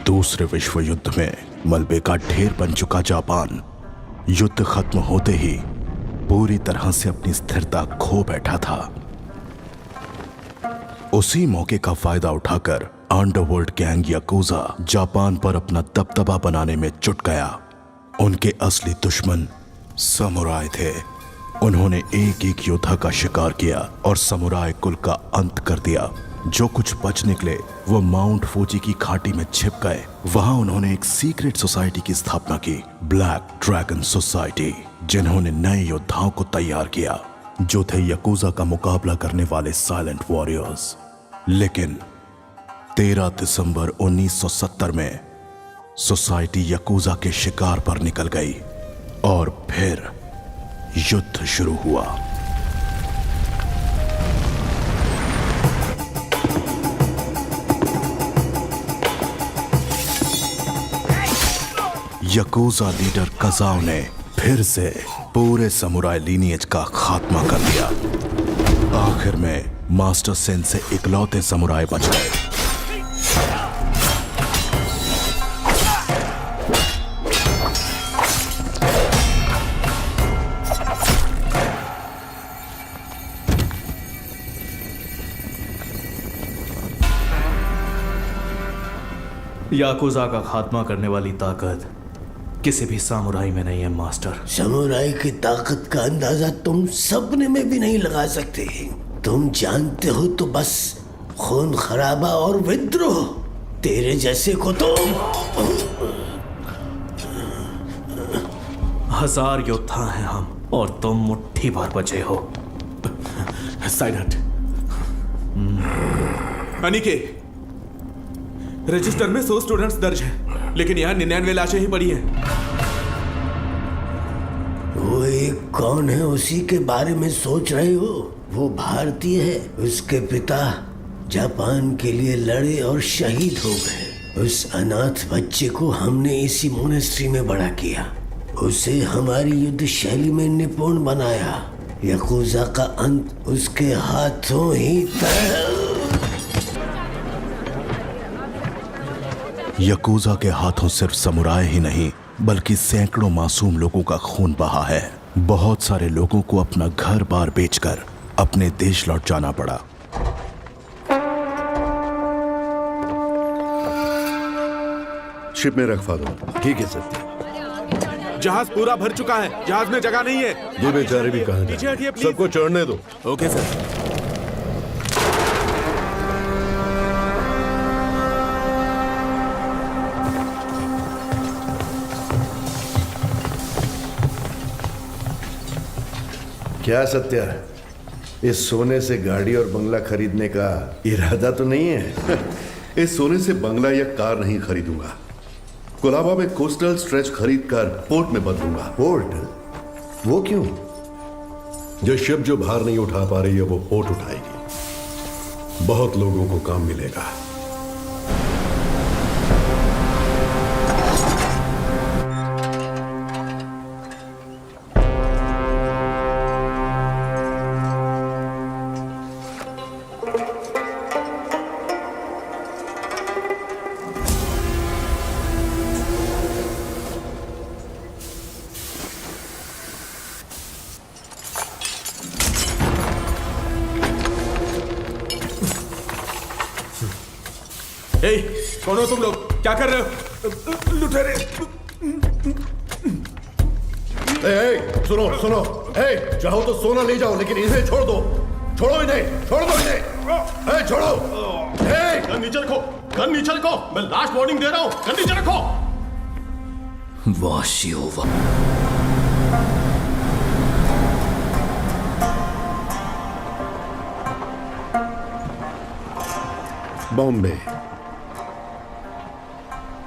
दूसरे विश्व युद्ध में मलबे का ढेर बन चुका जापान युद्ध खत्म होते ही पूरी तरह से अपनी स्थिरता खो बैठा था। उसी मौके का फायदा उठाकर अंडरवर्ल्ड गैंग याकुजा जापान पर अपना दबदबा बनाने में जुट गया। उनके असली दुश्मन समुराय थे। उन्होंने एक एक योद्धा का शिकार किया और समुराय कुल का अंत कर दिया। जो कुछ बच निकले वो माउंट फूजी की घाटी में छिप गए। वहां उन्होंने एक सीक्रेट सोसाइटी की स्थापना की, ब्लैक ड्रैगन सोसाइटी, जिन्होंने नए योद्धाओं को तैयार किया जो थे याकुजा का मुकाबला करने वाले साइलेंट वॉरियर्स। लेकिन 13 दिसंबर 1970 में सोसाइटी याकुजा के शिकार पर निकल गई और फिर युद्ध शुरू हुआ। याकुजा लीडर कजाओ ने फिर से पूरे समुराय लीनिएज का खात्मा कर दिया। आखिर में मास्टर सेन से इकलौते समुराय बच गए। याकुजा का खात्मा करने वाली ताकत किसी भी सामुराई में नहीं है मास्टर। समुराई की ताकत का अंदाजा तुम सपने में भी नहीं लगा सकते। तुम जानते हो तो बस खून खराबा और विद्रोह। तेरे जैसे को तो 1000 योद्धा हैं हम और तुम मुट्ठी भर बचे हो। साइड हट। अनिके, रजिस्टर में 100 स्टूडेंट्स दर्ज हैं, लेकिन यहाँ 99 लाशें ही पड़ी हैं। वो एक कौन है उसी के बारे में सोच रहे हो? वो भारतीय है। उसके पिता जापान के लिए लड़े और शहीद हो गए। उस अनाथ बच्चे को हमने इसी मोनेस्ट्री में बड़ा किया। उसे हमारी युद्ध शैली में निपुण बनाया। याकुजा का अंत उसके हाथों ही तय। याकुजा के हाथों सिर्फ समुराय ही नहीं बल्कि सैकड़ों मासूम लोगों का खून बहा है। बहुत सारे लोगों को अपना घर बार बेचकर अपने देश लौट जाना पड़ा। शिप में रख फादर। ठीक है सर। जहाज पूरा भर चुका है, जहाज में जगह नहीं है। ये बेचारे भी कहाँ पीछे जाएं? हटिए प्लीज। सबको चढ़ने दो। Okay sir. क्या सत्या, इस सोने से गाड़ी और बंगला खरीदने का इरादा तो नहीं है? इस सोने से बंगला या कार नहीं खरीदूंगा। कोलाबा में कोस्टल स्ट्रेच खरीदकर पोर्ट में बदलूंगा। पोर्ट? वो क्यों? जो शिप जो भार नहीं उठा पा रही है वो पोर्ट उठाएगी। बहुत लोगों को काम मिलेगा। ए, कौन हो तुम लोग? क्या कर रहे हो? लुटेरे! सुनो सुनो, चाहो तो सोना ले जाओ लेकिन इन्हें छोड़ दो। छोड़ो इन्हें, छोड़ दो इन्हें। छोड़ो। गन नीचे रखो, गन नीचे रखो। मैं लास्ट वार्निंग दे रहा हूं, गन नीचे रखो। वाशियोवा। बॉम्बे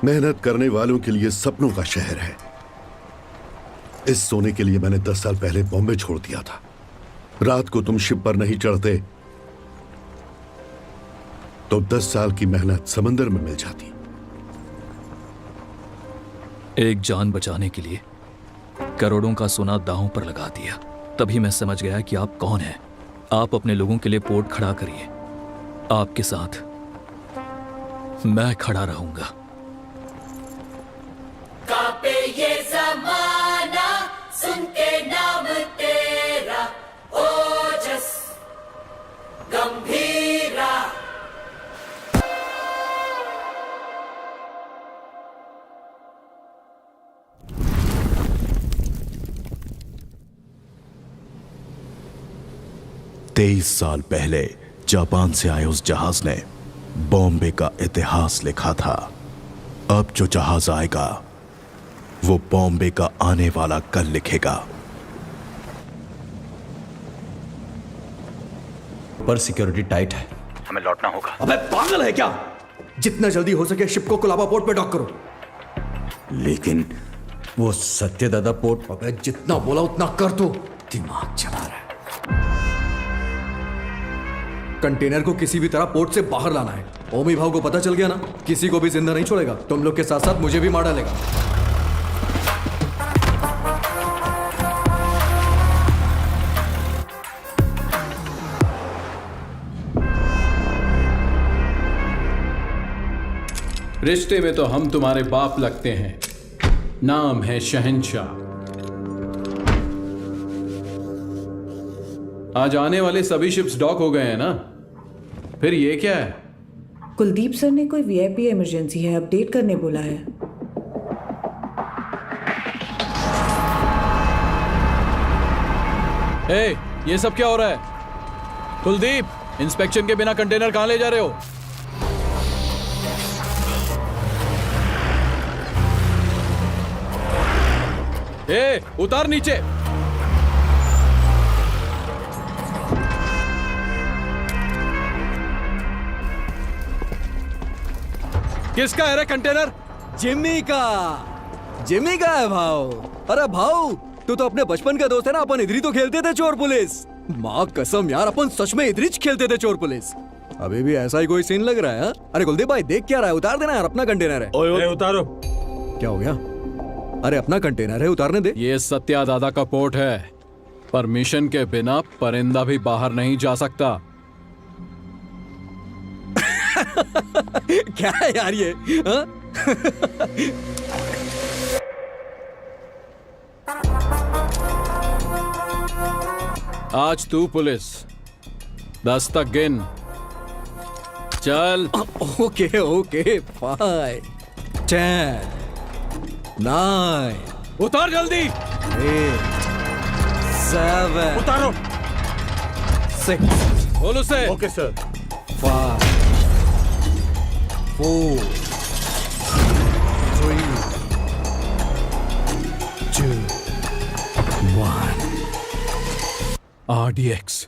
मेहनत करने वालों के लिए सपनों का शहर है। इस सोने के लिए मैंने 10 साल पहले बॉम्बे छोड़ दिया था। रात को तुम शिप पर नहीं चढ़ते तो 10 साल की मेहनत समंदर में मिल जाती। एक जान बचाने के लिए करोड़ों का सोना दांव पर लगा दिया। तभी मैं समझ गया कि आप कौन हैं। आप अपने लोगों के लिए पोर्ट खड़ा करिए। आपके साथ मैं खड़ा रहूंगा। कांपे ये ज़माना सुन के नाम तेरा, ओजस गंभीरा। तेईस साल पहले जापान से आए उस जहाज ने बॉम्बे का इतिहास लिखा था। अब जो जहाज आएगा वो बॉम्बे का आने वाला कल लिखेगा। पर सिक्योरिटी टाइट है, हमें लौटना होगा। अबे पागल है क्या? जितना जल्दी हो सके शिप को कोलाबा पोर्ट पे डॉक करो। लेकिन वो सत्यदादा पोर्ट, अबे जितना बोला उतना कर दो। दिमाग चला रहा है। कंटेनर को किसी भी तरह पोर्ट से बाहर लाना है। ओमी भाव को पता चल गया ना, किसी को भी जिंदा नहीं छोड़ेगा। तुम लोग के साथ साथ मुझे भी मार डालेगा। रिश्ते में तो हम तुम्हारे बाप लगते हैं, नाम है शहंशाह। आज आने वाले सभी शिप्स डॉक हो गए हैं ना, फिर ये क्या है? कुलदीप सर ने कोई वीआईपी इमरजेंसी है, अपडेट करने बोला है। ए, ये सब क्या हो रहा है? कुलदीप, इंस्पेक्शन के बिना कंटेनर कहां ले जा रहे हो? ए, उतार नीचे। किसका है रे कंटेनर? जिम्मी का। जिम्मी का है भाव। अरे भाव, तू तो अपने बचपन का दोस्त है ना। अपन इधर ही तो खेलते थे चोर पुलिस। माँ कसम यार, अपन सच में इधर ही खेलते थे चोर पुलिस। अभी भी ऐसा ही कोई सीन लग रहा है हा? अरे कुलदीप भाई देख क्या रहा है? उतार देना यार, अपना कंटेनर है। ओए उतारो। क्या हो गया? अरे अपना कंटेनर है, उतारने दे। ये सत्या दादा का पोर्ट है। परमिशन के बिना परिंदा भी बाहर नहीं जा सकता। क्या है यार ये हा? आज तू पुलिस 10 तक गिन। चल। ओके ओके, 5 10 9 उतार जल्दी। 8 7 उतारो। 6 बोल उसे। Okay sir. 5 4 3 2 1 RDX।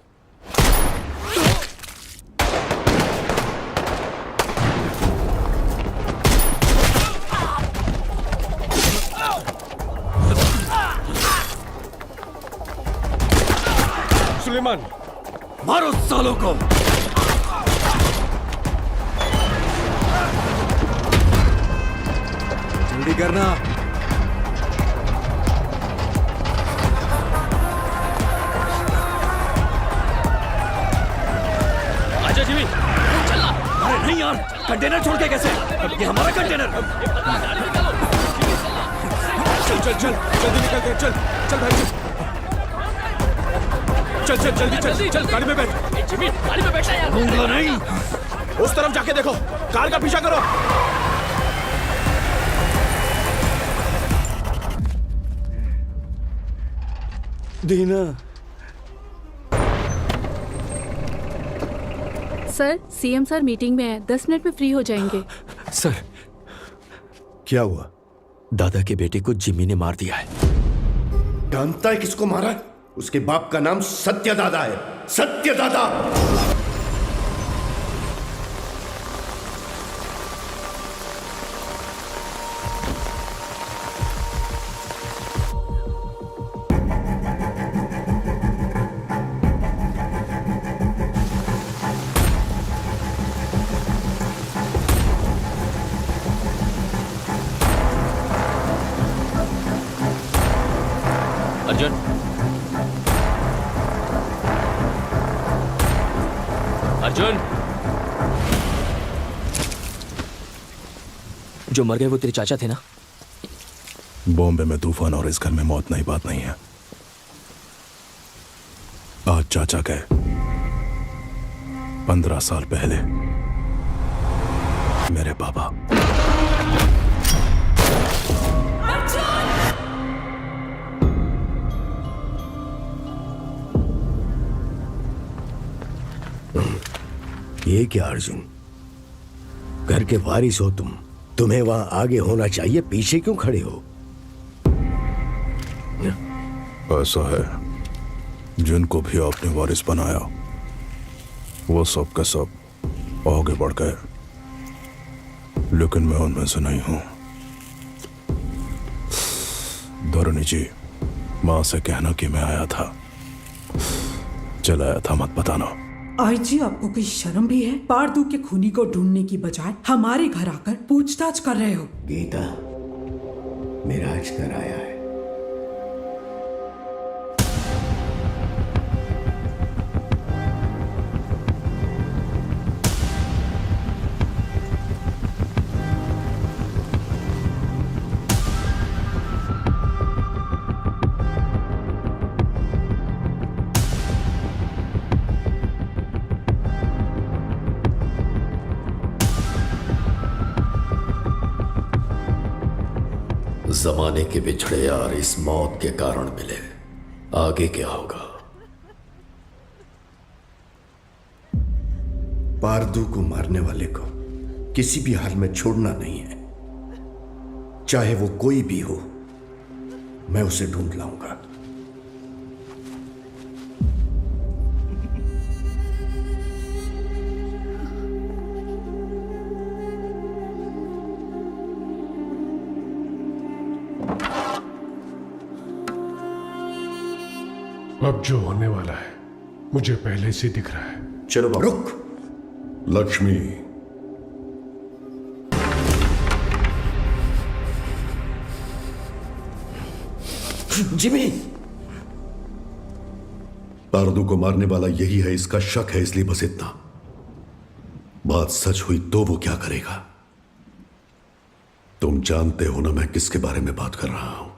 सुलेमान, मारो सालों को। जल्दी करना। आजा जिमी, चलना। अरे नहीं यार, कंटेनर छोड़ के कैसे? ये हमारा कंटेनर। चल चल चल, जल्दी निकल के चल। चल भाई चल चल, जल्दी चल चल, गाड़ी में बैठ। जिमी, गाड़ी में बैठा यार। दूंगा नहीं। उस तरफ जाके देखो, कार का पीछा करो। दीना। सर, सीएम सर मीटिंग में है, 10 मिनट में फ्री हो जाएंगे। सर, क्या हुआ? दादा के बेटे को जिम्मी ने मार दिया है। जानता है किसको मारा है? उसके बाप का नाम सत्यदादा है। सत्यदादा। अर्जुन, अर्जुन, जो मर गए वो तेरे चाचा थे ना? बॉम्बे में तूफान और इस घर में मौत नई बात नहीं है। आज चाचा गए 15 साल पहले मेरे पापा। ये क्या अर्जुन, घर के वारिस हो तुम, तुम्हें वहां आगे होना चाहिए, पीछे क्यों खड़े हो? ऐसा है, जिनको भी आपने वारिस बनाया वो सब के सब आगे बढ़ गए, लेकिन मैं उनमें से नहीं हूं। धरणी जी, मां से कहना कि मैं आया था, चलाया था मत बताना। आई जी, आपको कोई शर्म भी है? पारदू के खूनी को ढूंढने की बजाय हमारे घर आकर पूछताछ कर रहे हो। गीता, मेरा आज घर आया है। जमाने के बिछड़े यार इस मौत के कारण मिले, आगे क्या होगा? पारदू को मारने वाले को किसी भी हाल में छोड़ना नहीं है, चाहे वो कोई भी हो। मैं उसे ढूंढ लाऊंगा। अब जो होने वाला है मुझे पहले से दिख रहा है। चलो बाबू। रुक लक्ष्मी, जिमी, पारदू को मारने वाला यही है, इसका शक है, इसलिए बस इतना। बात सच हुई तो वो क्या करेगा? तुम जानते हो ना मैं किसके बारे में बात कर रहा हूं।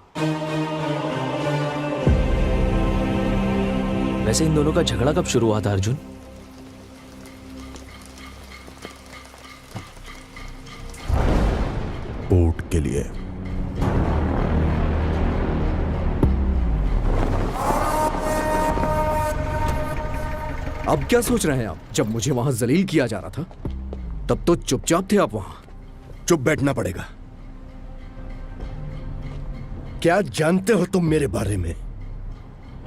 वैसे इन दोनों का झगड़ा कब शुरू हुआ था अर्जुन? पोर्ट के लिए। अब क्या सोच रहे हैं आप? जब मुझे वहां जलील किया जा रहा था तब तो चुपचाप थे आप वहां। चुप बैठना पड़ेगा। क्या जानते हो तुम मेरे बारे में?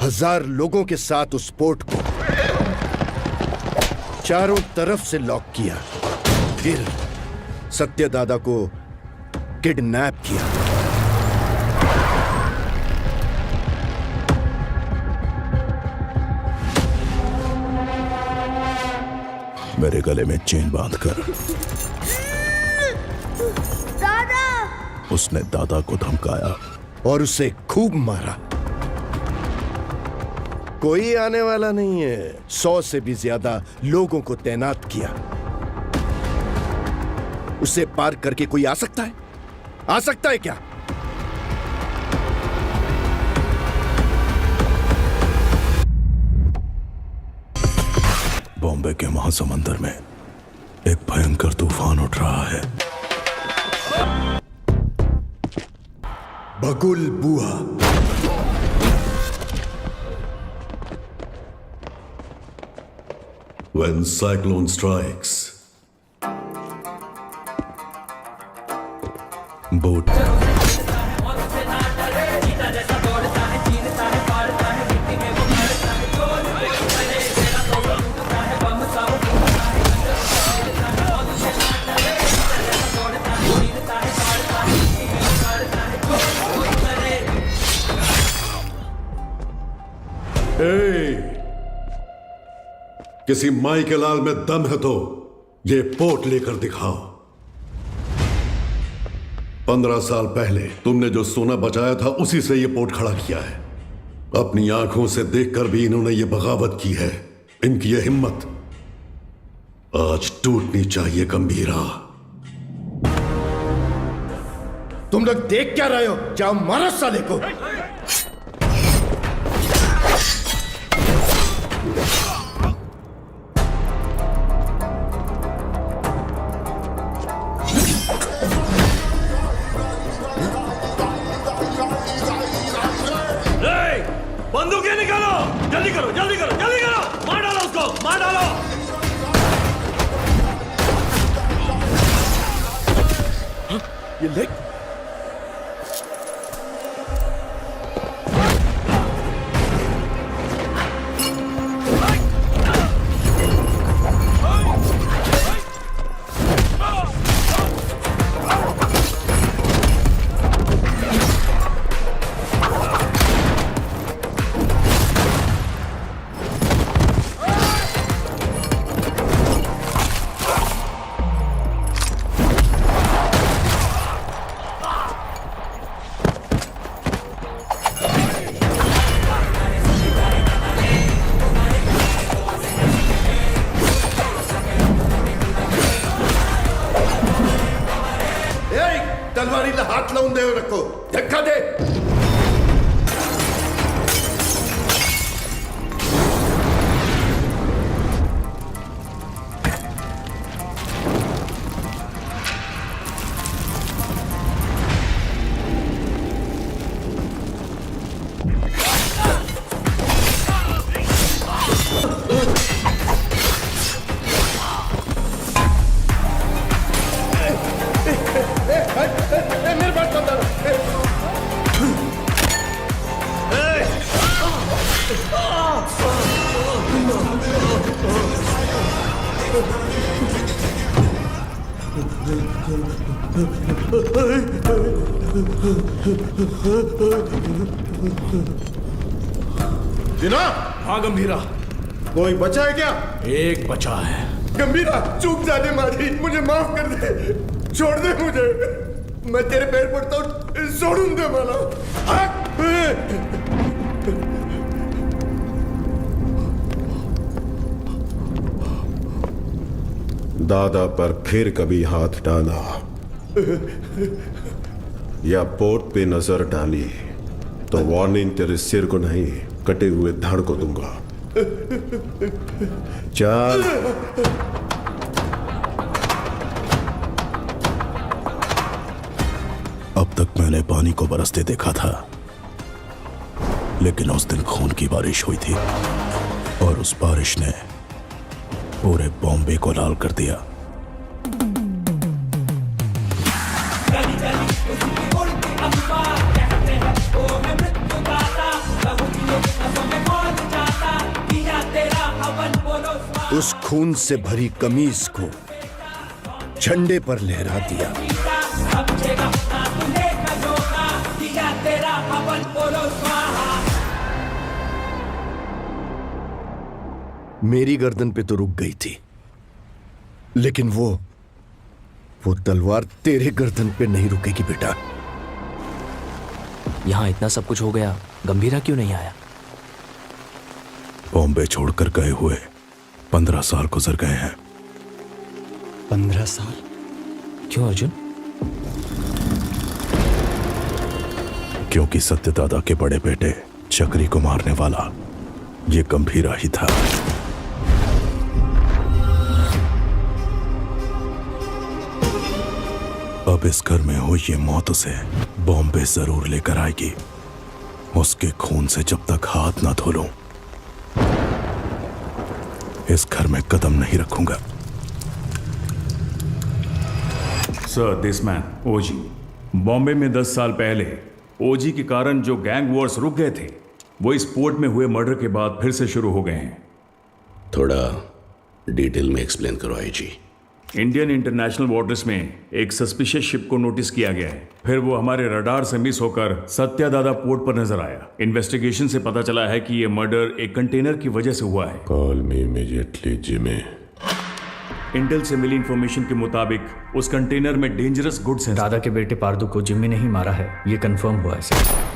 1000 लोगों के साथ उस पोर्ट को चारों तरफ से लॉक किया, फिर सत्यदादा को किडनैप किया। मेरे गले में चेन बांधकर दादा! उसने दादा को धमकाया और उसे खूब मारा। कोई आने वाला नहीं है। 100 से भी ज्यादा लोगों को तैनात किया। उसे पार करके कोई आ सकता है? आ सकता है क्या? बॉम्बे के महासमुंदर में एक भयंकर तूफान उठ रहा है। बगुल बुआ। When cyclone strikes, बोट किसी माई के लाल में दम है तो ये पोर्ट लेकर दिखाओ। 15 साल पहले तुमने जो सोना बचाया था उसी से ये पोर्ट खड़ा किया है। अपनी आंखों से देखकर भी इन्होंने ये बगावत की है। इनकी ये हिम्मत आज टूटनी चाहिए गंभीरा। तुम लोग देख क्या रहे हो? जाओ मारो साले को। बंदूकें निकालो, जल्दी करो, जल्दी करो, जल्दी करो, मार डालो उसको, मार डालो। ये ले। तलवारी हाथ लाऊं दे रखो, धक्का दे। मेरे पास बंदा दिना। हाँ गंभीरा, कोई बचा है क्या? एक बचा है। गंभीरा चूक जाने मारी, मुझे माफ कर दे, छोड़ दे मुझे, मैं तेरे पैर पड़ता हूँ, छोड़ूं दे मला। दादा पर फिर कभी हाथ डाला या पोर्ट पे नजर डाली तो वार्निंग तेरे सिर को नहीं, कटे हुए धड़ को दूंगा। चल। अब तक मैंने पानी को बरसते देखा था, लेकिन उस दिन खून की बारिश हुई थी और उस बारिश ने पूरे बॉम्बे को लाल कर दिया। उस खून से भरी कमीज को झंडे पर लहरा दिया। मेरी गर्दन पे तो रुक गई थी, लेकिन वो तलवार तेरे गर्दन पे नहीं रुकेगी बेटा। यहाँ इतना सब कुछ हो गया, गंभीरा क्यों नहीं आया? बॉम्बे छोड़कर गए हुए 15 साल गुजर गए हैं। 15 साल? क्यों अर्जुन? क्योंकि सत्यदादा के बड़े बेटे चक्री को मारने वाला ये गंभीरा ही था। अब इस घर में हुई ये मौत उसे बॉम्बे जरूर लेकर आएगी। उसके खून से जब तक हाथ ना धो लूं, इस घर में कदम नहीं रखूंगा। सर, दिस मैन ओजी बॉम्बे में 10 साल पहले ओजी के कारण जो गैंग वॉर्स रुक गए थे, वो इस पोर्ट में हुए मर्डर के बाद फिर से शुरू हो गए हैं। थोड़ा डिटेल में एक्सप्लेन करो आईजी। इंडियन इंटरनेशनल वाटर्स में एक सस्पिशियस शिप को नोटिस किया गया है। फिर वो हमारे रडार से मिस होकर सत्यादादा पोर्ट पर नजर आया। इन्वेस्टिगेशन से पता चला है कि ये मर्डर एक कंटेनर की वजह से हुआ है। Call me immediately Jimmy. Intel से मिली इंफॉर्मेशन के मुताबिक उस कंटेनर में डेंजरस गुड्स हैं। दादा के बेटे पारदू को जिम्मी ने ही मारा है, ये कंफर्म हुआ है सर।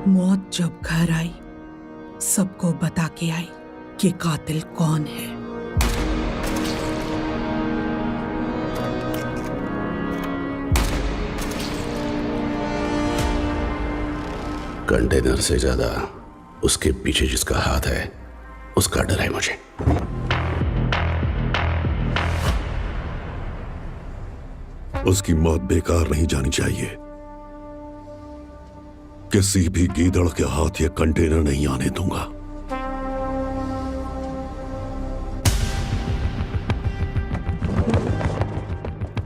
मौत जब घर आई, सबको बता के आई कि कातिल कौन है। कंटेनर से ज्यादा उसके पीछे जिसका हाथ है उसका डर है मुझे। उसकी मौत बेकार नहीं जानी चाहिए। किसी भी गीदड़ के हाथ ये कंटेनर नहीं आने दूंगा।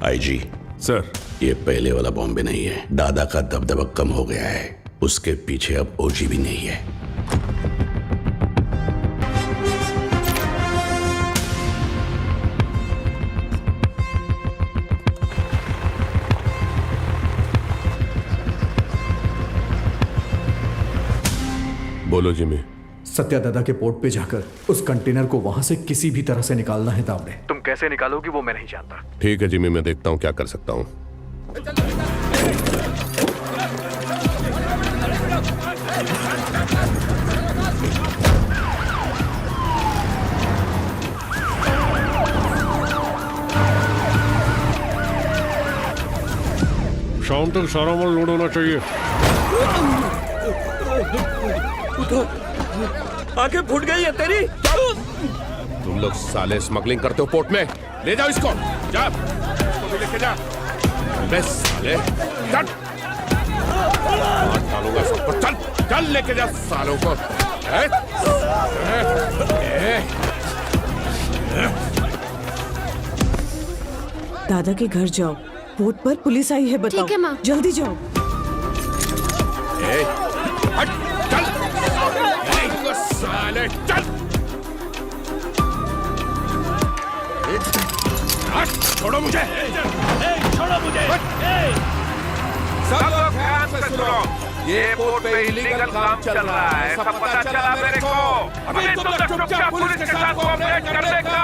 आईजी सर, ये पहले वाला बॉम्बे नहीं है। दादा का दबदबा कम हो गया है। उसके पीछे अब ओजी भी नहीं है। बोलो जिमी। सत्या दादा के पोर्ट पे जाकर उस कंटेनर को वहां से किसी भी तरह से निकालना है दामड़े। तुम कैसे निकालोगी वो मैं नहीं जानता। ठीक है जिमी, मैं देखता हूँ क्या कर सकता हूँ। शाम तक सारा माल लोड होना चाहिए। आंखें फूट गई है तेरी। तुम लोग साले स्मगलिंग करते हो पोर्ट में? ले जाओ इसको, जा इसको भी लेके जा। बे साले, चल डालूंगा इसको। चल चल लेके जा सालों को। दादा के घर जाओ, पोर्ट पर पुलिस आई है, बताओ। ठीक है माँ। जल्दी जाओ। हट, चल साले, चल हट, छोड़ो मुझे, छोड़ो मुझे। सब लोग ध्यान से सुनो। ये पोर्ट पे इलीगल काम चल रहा है, सब पता चला मेरे को। अभी तुम लोग चुपचाप पुलिस के साथ कोऑपरेट कर लेगा।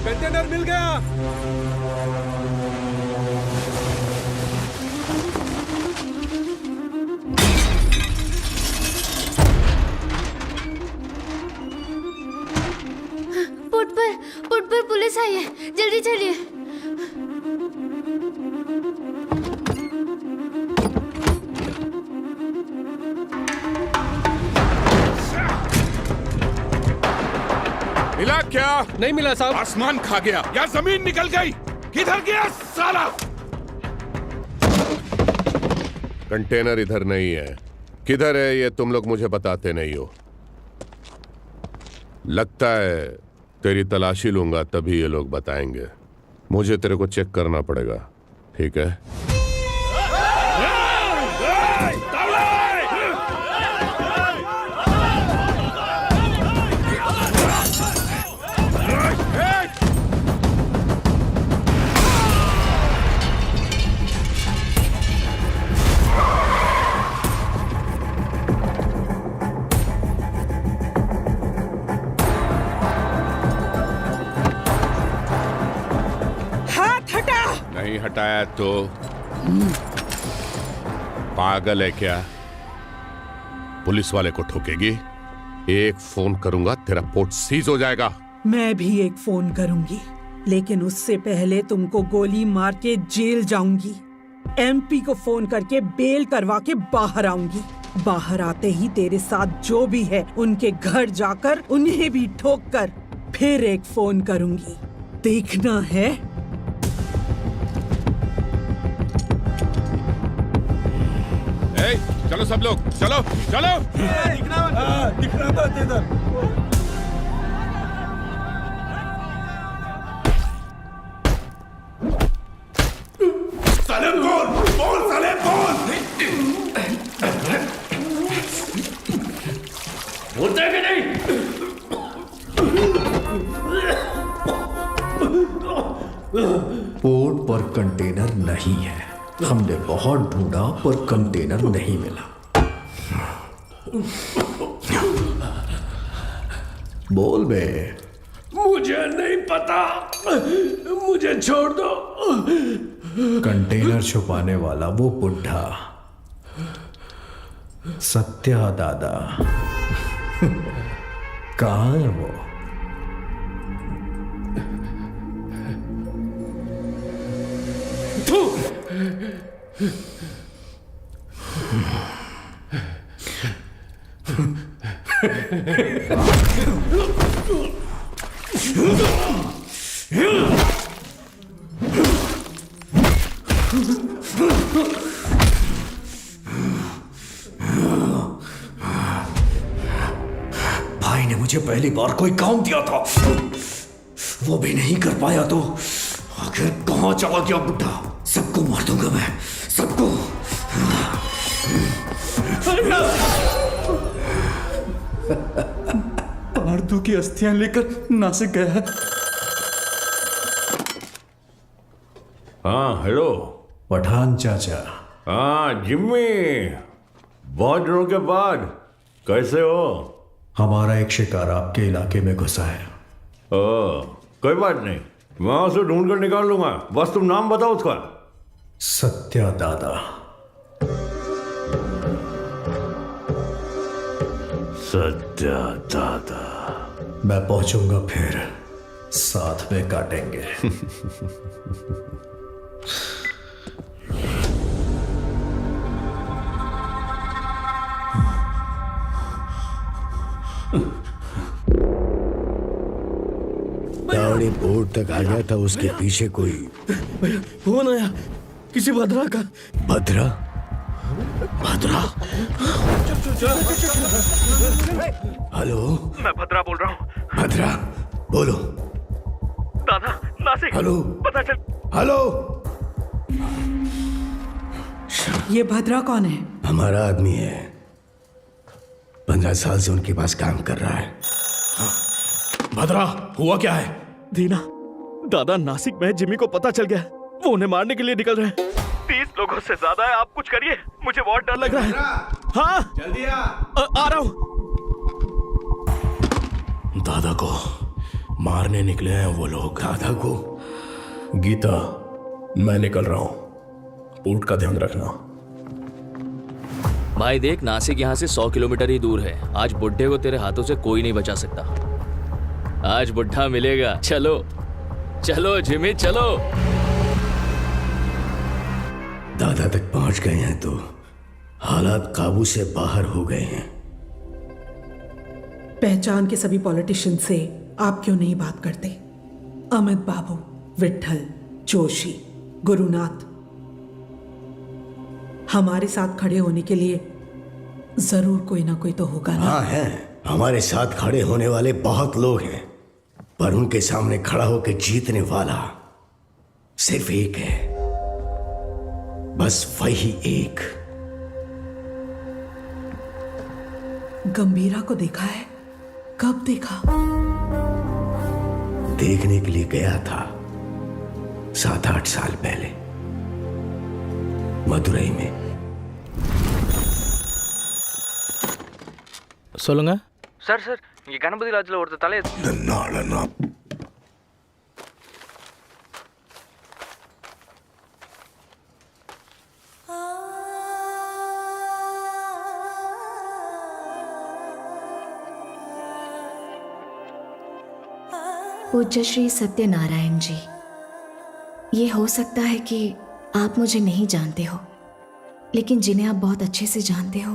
कंटेनर मिल गया। पोर्ट पर पुलिस आई है, जल्दी चलिए। मिला क्या? नहीं मिला साहब। आसमान खा गया या जमीन निकल गई? किधर गया साला? कंटेनर इधर नहीं है। किधर है ये तुम लोग मुझे बताते नहीं हो। लगता है तेरी तलाशी लूंगा तभी ये लोग बताएंगे। मुझे तेरे को चेक करना पड़ेगा, ठीक है? नहीं हटाया तो पागल है क्या? पुलिस वाले को ठोकेगी? एक फोन करूंगा तेरा पोर्ट सीज हो जाएगा। मैं भी एक फोन करूंगी, लेकिन उससे पहले तुमको गोली मार के जेल जाऊंगी। एमपी को फोन करके बेल करवा के बाहर आऊंगी। बाहर आते ही तेरे साथ जो भी है उनके घर जाकर उन्हें भी ठोक कर फिर एक फोन करूंगी। देखना है? चलो सब लोग, चलो चलो। दिखना मत इधर। साले बोल साले बोल। बोलते हैं कि नहीं? पोर्ट पर कंटेनर नहीं है। हमने बहुत ढूंढा पर कंटेनर नहीं मिला। बोल बे। मुझे मुझे नहीं पता, मुझे छोड़ दो। कंटेनर छुपाने वाला वो बुढ़ा सत्या दादा कहाँ है वो? भाई ने मुझे पहली बार कोई काम दिया था, वो भी नहीं कर पाया तो आखिर कहां चला गया बुढ़ा? सबको मार दूंगा मैं, सबको। पार्दू की अस्थियां लेकर नासिक गया है। हाँ हेलो पठान चाचा। हाँ जिम्मी, बहुत दिनों के बाद कैसे हो? हमारा एक शिकार आपके इलाके में घुसा है। ओ, कोई बात नहीं, मैं उसे ढूंढ कर निकाल लूंगा, बस तुम नाम बताओ उसका। सत्या दादा। सत्या दादा। मैं पहुंचूंगा फिर साथ में काटेंगे। दावड़ी बोर्ड तक आ गया था, उसके पीछे कोई फोन आया किसी भद्रा का। भद्रा? भद्रा? हेलो, मैं भद्रा बोल रहा हूँ। भद्रा बोलो। दादा नासिक, हेलो, पता चल। हेलो। ये भद्रा कौन है? हमारा आदमी है, 15 साल से उनके पास काम कर रहा है। भद्रा, हुआ क्या है? दीना, दादा नासिक में जिमी को पता चल गया, वो उन्हें मारने के लिए निकल रहे हैं। 30 लोगों से ज्यादा है, आप कुछ करिए, मुझे बहुत डर लग रहा है। हाँ जल्दी आ रहा हूँ। दादा को मारने निकले हैं वो लोग। दादा को? गीता, मैं निकल रहा हूं, पोर्ट का ध्यान रखना। भाई देख, नासिक यहाँ से 100 किलोमीटर ही दूर है। आज बुड्ढे को तेरे हाथों से कोई नहीं बचा सकता। आज बुड्ढा मिलेगा। चलो चलो जिमी, चलो। दादा तक पहुंच गए हैं तो हालात काबू से बाहर हो गए हैं। पहचान के सभी पॉलिटिशियन से आप क्यों नहीं बात करते? अमित बाबू, विट्ठल, जोशी, गुरुनाथ, हमारे साथ खड़े होने के लिए जरूर कोई ना कोई तो होगा ना? हाँ है, हमारे साथ खड़े होने वाले बहुत लोग हैं, पर उनके सामने खड़ा होकर जीतने वाला सिर्फ एक है, बस वही एक। गंभीरा को देखा है? कब देखा? देखने के लिए गया था 7-8 साल पहले मदुरई में। சொல்லுங்க சார் சார் இங்கே கணபதி லாட்ஜில் ஒருத்தர் தலையை पूज्य श्री सत्यनारायण जी, ये हो सकता है कि आप मुझे नहीं जानते हो, लेकिन जिन्हें आप बहुत अच्छे से जानते हो,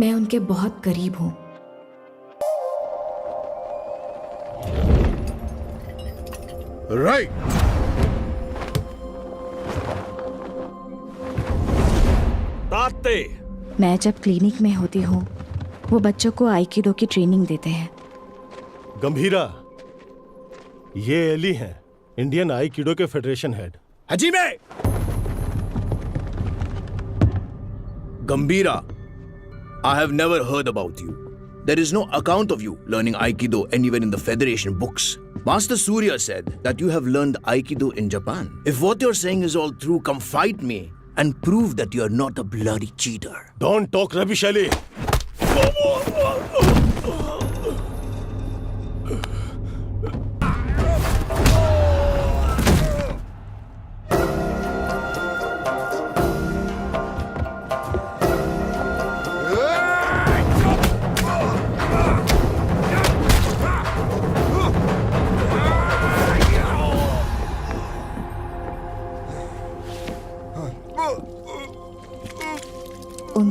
मैं उनके बहुत करीब हूं। राइट। मैं जब क्लिनिक में होती हूँ, वो बच्चों को आइकिडो की ट्रेनिंग देते हैं। गंभीरा, ये एली हैं, इंडियन आइकिडो के federation head. Hajime! Gambhira, I have never heard about you. There is no account of you learning Aikido anywhere in the Federation books. Master Surya said that you have learned Aikido in Japan. If what you're saying is all true, come fight me and prove that you're not a bloody cheater. Don't talk rubbish, Ali.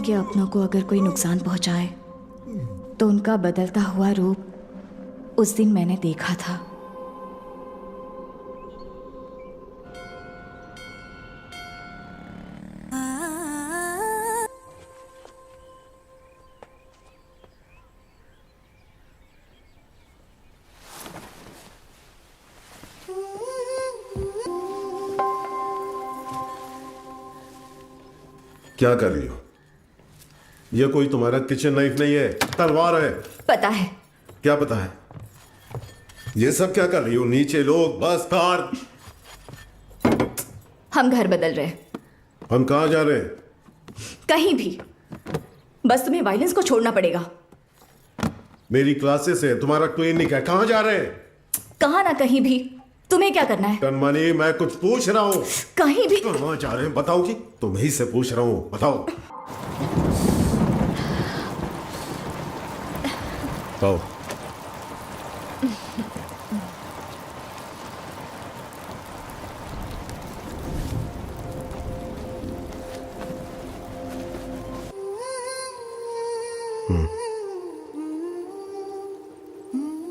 के अपनों को अगर कोई नुकसान पहुंचाए तो उनका बदलता हुआ रूप उस दिन मैंने देखा था। क्या कर रही हो? यह कोई तुम्हारा किचन नाइफ नहीं है, तलवार है। पता है। क्या पता है? ये सब क्या कर रही हो? नीचे लोग, बस, कार। हम घर बदल रहे हैं। हम कहाँ जा रहे हैं? कहीं भी, बस तुम्हें वायलेंस को छोड़ना पड़ेगा। मेरी क्लासेस है, तुम्हारा क्लिनिक है, कहाँ जा रहे हैं? कहाँ ना कहीं भी। तुम्हें क्या करना है? कनमनी, मैं कुछ पूछ रहा हूँ। कहीं भी। कहाँ जा रहे हैं बताओगी? तुम्ही से पूछ रहा हूँ, बताओ। आओ।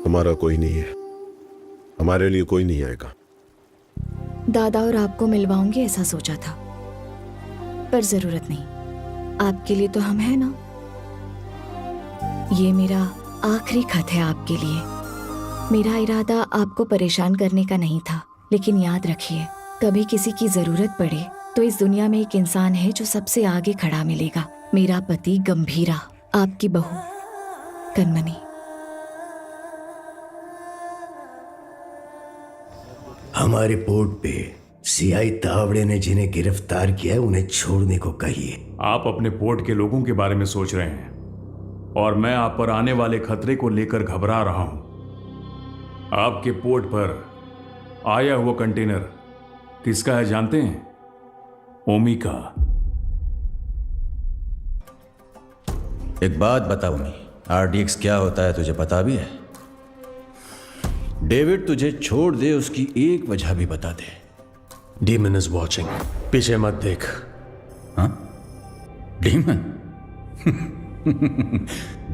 हमारा कोई नहीं है, हमारे लिए कोई नहीं आएगा। दादा और आपको मिलवाऊंगी ऐसा सोचा था, पर जरूरत नहीं। आपके लिए तो हम हैं ना। ये मेरा आखिरी खत है आपके लिए। मेरा इरादा आपको परेशान करने का नहीं था, लेकिन याद रखिए, कभी किसी की जरूरत पड़े तो इस दुनिया में एक इंसान है जो सबसे आगे खड़ा मिलेगा। मेरा पति गंभीरा, आपकी बहू कनमनी। हमारे पोर्ट पे सीआई तावड़े ने जिन्हें गिरफ्तार किया है उन्हें छोड़ने को कहिए। आप अपने पोर्ट के लोगों के बारे में सोच रहे हैं और मैं आप पर आने वाले खतरे को लेकर घबरा रहा हूं। आपके पोर्ट पर आया हुआ कंटेनर किसका है जानते हैं? ओमी का। एक बात बता ओमी, आरडीएक्स क्या होता है तुझे पता भी है? डेविड तुझे छोड़ दे उसकी एक वजह भी बता दे। डीमन इज वॉचिंग, पीछे मत देख। हाँ? डीमन?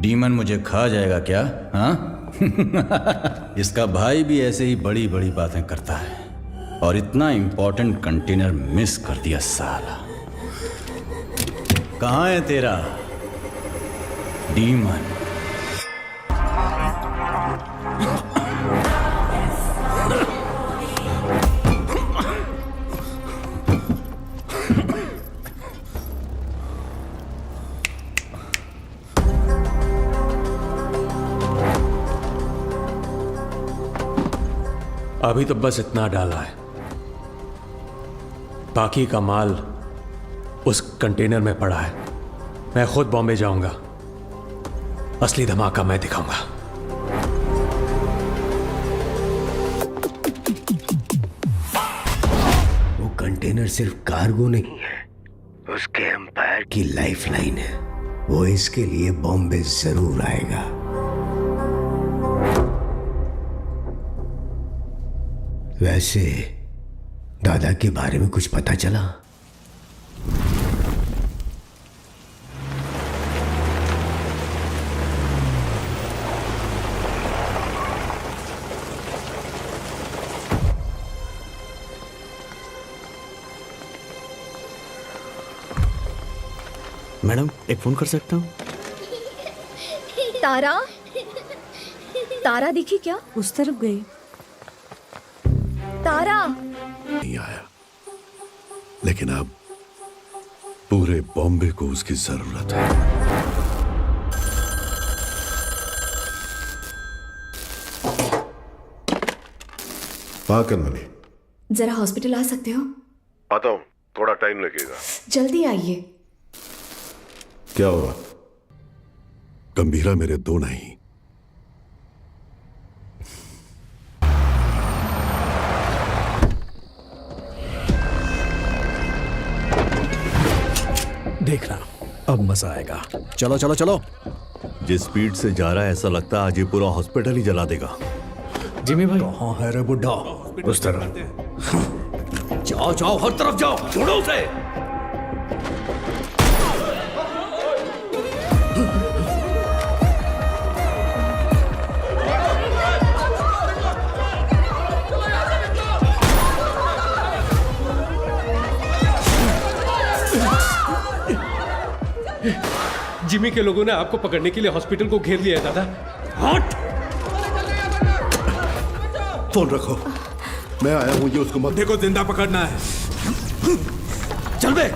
डीमन मुझे खा जाएगा क्या? हाँ? इसका भाई भी ऐसे ही बड़ी बड़ी बातें करता है और इतना इंपॉर्टेंट कंटेनर मिस कर दिया साला। कहाँ है तेरा डीमन? अभी तो बस इतना डाला है, बाकी का माल उस कंटेनर में पड़ा है। मैं खुद बॉम्बे जाऊंगा, असली धमाका मैं दिखाऊंगा। वो कंटेनर सिर्फ कार्गो नहीं है, उसके एम्पायर की लाइफलाइन है। वो इसके लिए बॉम्बे जरूर आएगा। वैसे दादा के बारे में कुछ पता चला? मैडम एक फोन कर सकता हूँ? तारा, तारा दिखी क्या? उस तरफ गई। तारा नहीं आया, लेकिन अब पूरे बॉम्बे को उसकी जरूरत है। हाँ कनमनी, जरा हॉस्पिटल आ सकते हो? आता हूँ, थोड़ा टाइम लगेगा। जल्दी आइए। क्या हुआ? गंभीरा मेरे दो नहीं। देखना अब मजा आएगा। चलो चलो चलो। जिस स्पीड से जा रहा है ऐसा लगता है आज ये पूरा हॉस्पिटल ही जला देगा। जिमी भाई कहाँ है रे बुड्ढा? उस तरह। जाओ जाओ, हर तरफ जाओ, छोड़ो उसे। जिमी के लोगों ने आपको पकड़ने के लिए हॉस्पिटल को घेर लिया है दादा। हट! फोन रखो, मैं आया हूं, ये उसको मत देखो, जिंदा पकड़ना है। चल बे।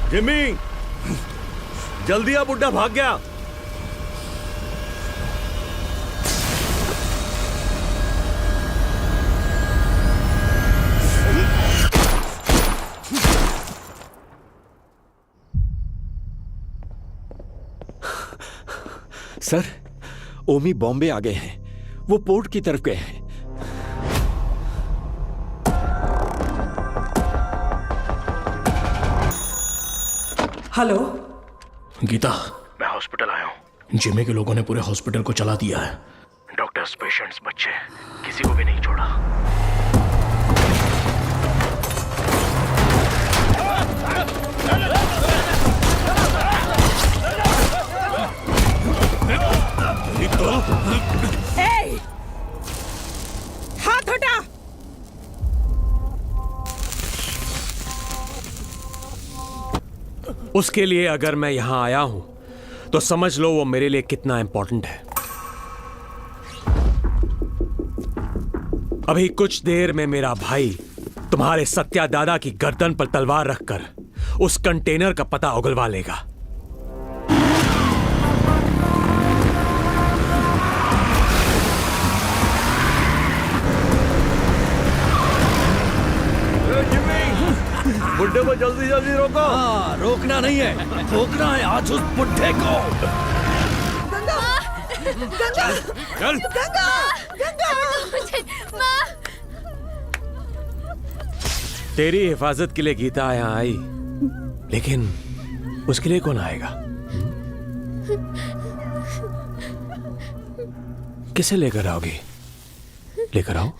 जिमी, जल्दी आ, बुड्ढा भाग गया। सर, ओमी बॉम्बे आ गए हैं। वो पोर्ट की तरफ गए हैं। हेलो गीता, मैं हॉस्पिटल आया हूँ। जिमी के लोगों ने पूरे हॉस्पिटल को चला दिया है। डॉक्टर्स, पेशेंट्स, बच्चे, किसी को भी नहीं छोड़ा। हाथ हटा। उसके लिए अगर मैं यहां आया हूं तो समझ लो वो मेरे लिए कितना इंपॉर्टेंट है। अभी कुछ देर में मेरा भाई तुम्हारे सत्या दादा की गर्दन पर तलवार रखकर उस कंटेनर का पता उगलवा लेगा। बुड्ढे को जल्दी जल्दी रोको। हाँ, रोकना नहीं है, ठोकना है आज उस बुड्ढे को। गंगा, गंगा, चल। गंगा, माँ। तेरी हिफाजत के लिए गीता यहाँ आई, लेकिन उसके लिए कौन आएगा? किसे लेकर आओगी? लेकर आओ,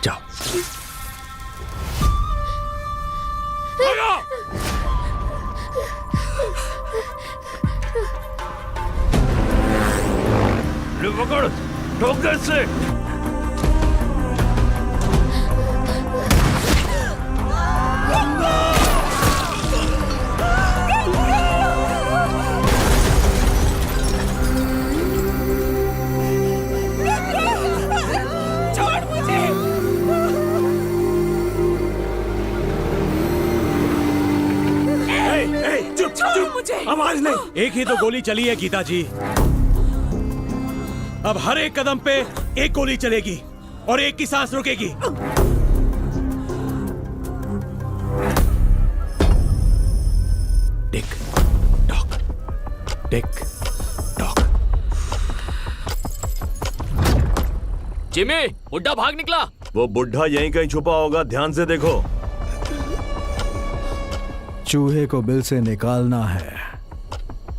जाओ। पकड़, ठोक दे इससे। छोड़ मुझे। चुप चुप मुझे। आवाज नहीं। एक ही तो गोली चली है गीता जी। अब हर एक कदम पे एक गोली चलेगी और एक की सांस रुकेगी। Tick tock, tick tock. Jimmy, बुड्ढा भाग निकला। वो बुड्ढा यहीं कहीं छुपा होगा, ध्यान से देखो। चूहे को बिल से निकालना है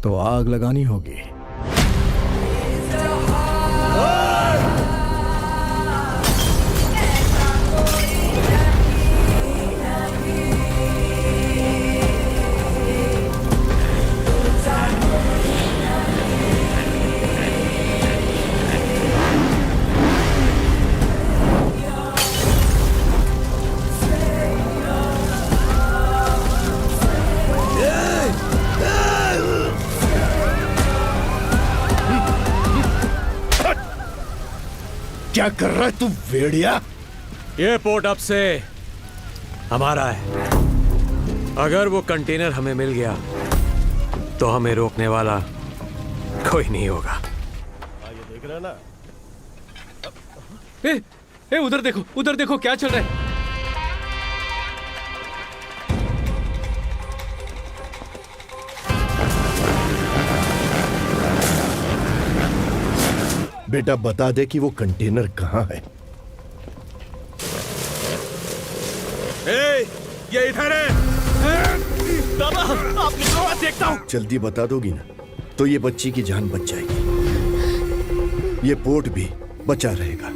तो आग लगानी होगी। क्या कर रहा है तू भेड़िया? ये पोर्ट अब से हमारा है। अगर वो कंटेनर हमें मिल गया तो हमें रोकने वाला कोई नहीं होगा। ये देख रहे ना? उधर देखो क्या चल रहा है। बेटा बता दे कि वो कंटेनर कहाँ है। ये इधर है। दादा आप निकलो, मैं देखता हूँ। जल्दी बता दोगी ना तो ये बच्ची की जान बच जाएगी, ये पोर्ट भी बचा रहेगा।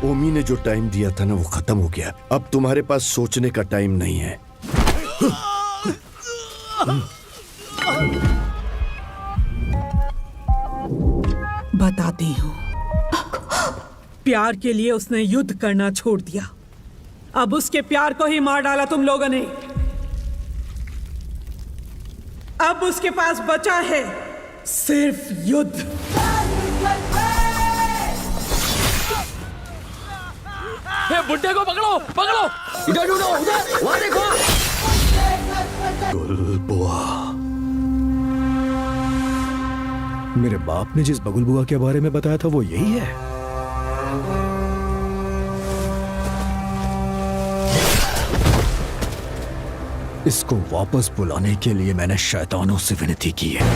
ओमी ने जो टाइम दिया था ना वो खत्म हो गया। अब तुम्हारे पास सोचने का टाइम नहीं है। बताती हूँ, प्यार के लिए उसने युद्ध करना छोड़ दिया। अब उसके प्यार को ही मार डाला तुम लोगों ने। अब उसके पास बचा है सिर्फ युद्ध। बुड्ढे को पकड़ो पकड़ो, इधर ढूंढो, उधर वहां देखो। गुलबुआ, मेरे बाप ने जिस बगुल बुआ के बारे में बताया था वो यही है। इसको वापस बुलाने के लिए मैंने शैतानों से विनती की है।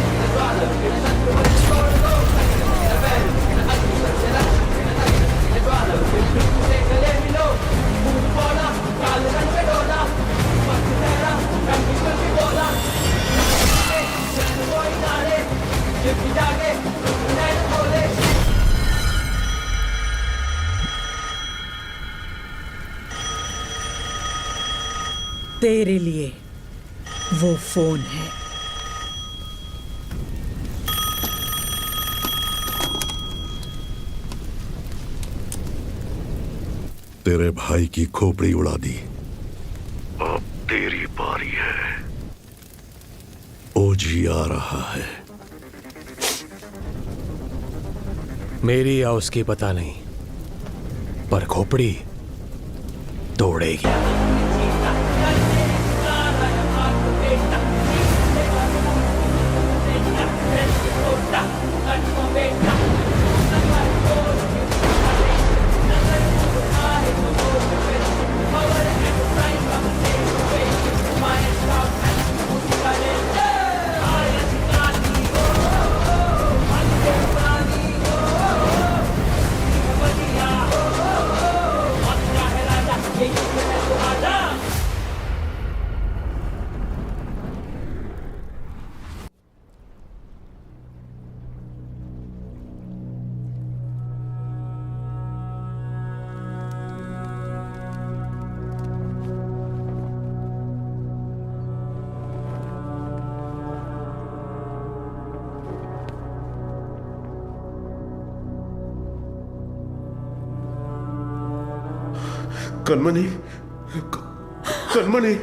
तेरे लिए वो फोन है। तेरे भाई की खोपड़ी उड़ा दी, अब तेरी बारी है। ओजी आ रहा है। मेरी या उसकी पता नहीं, पर खोपड़ी तोड़ेगी। कनमनी, कनमनी,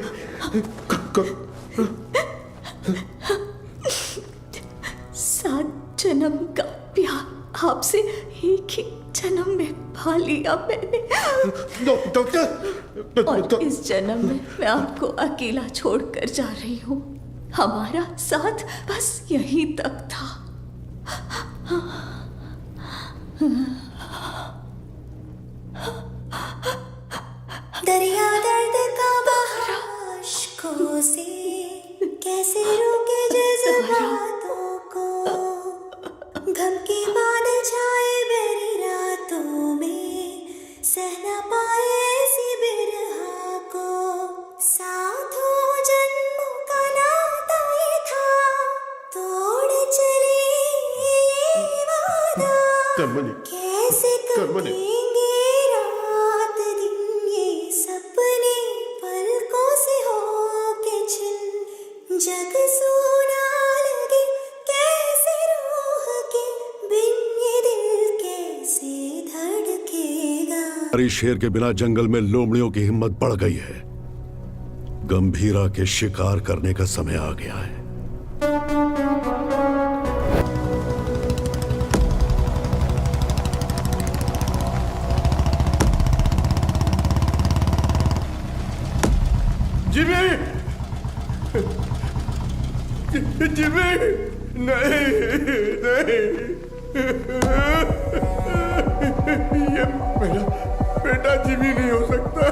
सात जन्म का प्यार आपसे एक ही जन्म में पा लिया मैंने। डॉक्टर, और इस जन्म में मैं आपको अकेला छोड़कर जा रही हूँ। हमारा साथ बस यहीं तक था। दरिया दर्द का बहा अश्कों से कैसे रोके जज्बातों को, गम के बादल छाए बेरी रातों में, सह न पाए ऐसी बिरहा को। साथों जन्मों का नाता ये था, तोड़ चले ये वादा। कनमनी, कैसे कटेंगे रात दिन ये सपने पलकों से होके छिन। जग सोना लगे कैसे रूह के बिन, ये दिल कैसे धड़केगा। हरी शेर के बिना जंगल में लोमड़ियों की हिम्मत बढ़ गई है। गंभीरा के शिकार करने का समय आ गया है। जिमी, नहीं नहीं नहीं, ये मेरा बेटा जिमी नहीं हो सकता,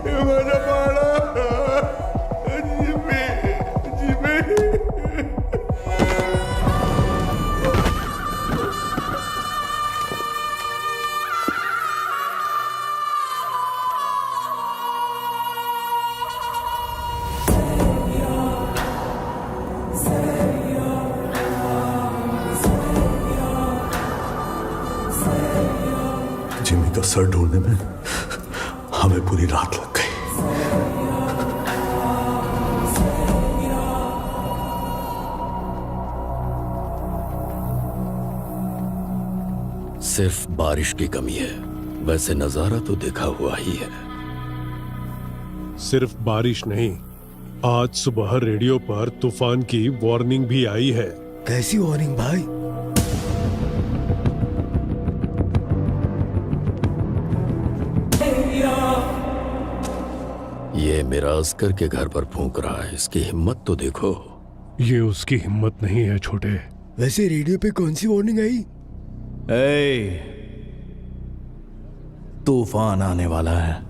ये मेरा बाड़ा जिमी जिमी। जिमी का सर ढूंढने में हमें पूरी रात लग गई। सिर्फ बारिश की कमी है, वैसे नजारा तो देखा हुआ ही है। सिर्फ बारिश नहीं, आज सुबह रेडियो पर तूफान की वार्निंग भी आई है। कैसी वार्निंग भाई? ये मेरा अस्कर के घर पर फूंक रहा है, इसकी हिम्मत तो देखो। ये उसकी हिम्मत नहीं है छोटे। वैसे रेडियो पे कौन सी वार्निंग आई? तूफान आने वाला है।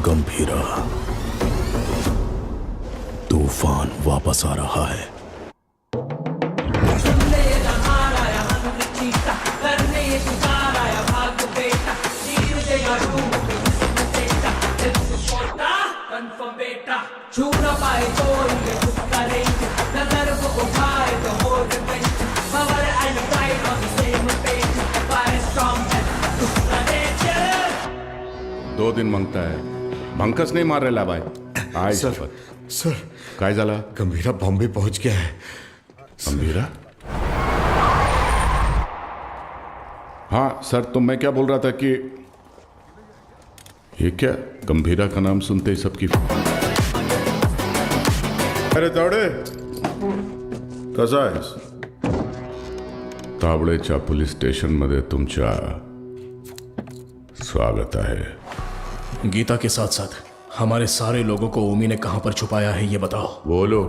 गंभीरा, तूफान वापस आ रहा है। छू न पाए कोई ये कुछ करेंगे, नजर वो उठाए तो हो revenge, power and pride on the same page, fire strong and दूसरा nature। 2 दिन मांगता है, भंकस नहीं मार रेला भाई। आय सर काय झाला? गंभीरा बॉम्बे पहुंच गया है। गंभीरा? हाँ सर, तो मैं क्या बोल रहा था कि ये क्या, गंभीरा का नाम सुनते ही सबकी। अरे तावडे कसा आहेस? तावडेच्या पोलीस स्टेशन मध्ये तुमच्या स्वागत है। गीता के साथ साथ हमारे सारे लोगों को ओमी ने कहां पर छुपाया है, ये बताओ। बोलो।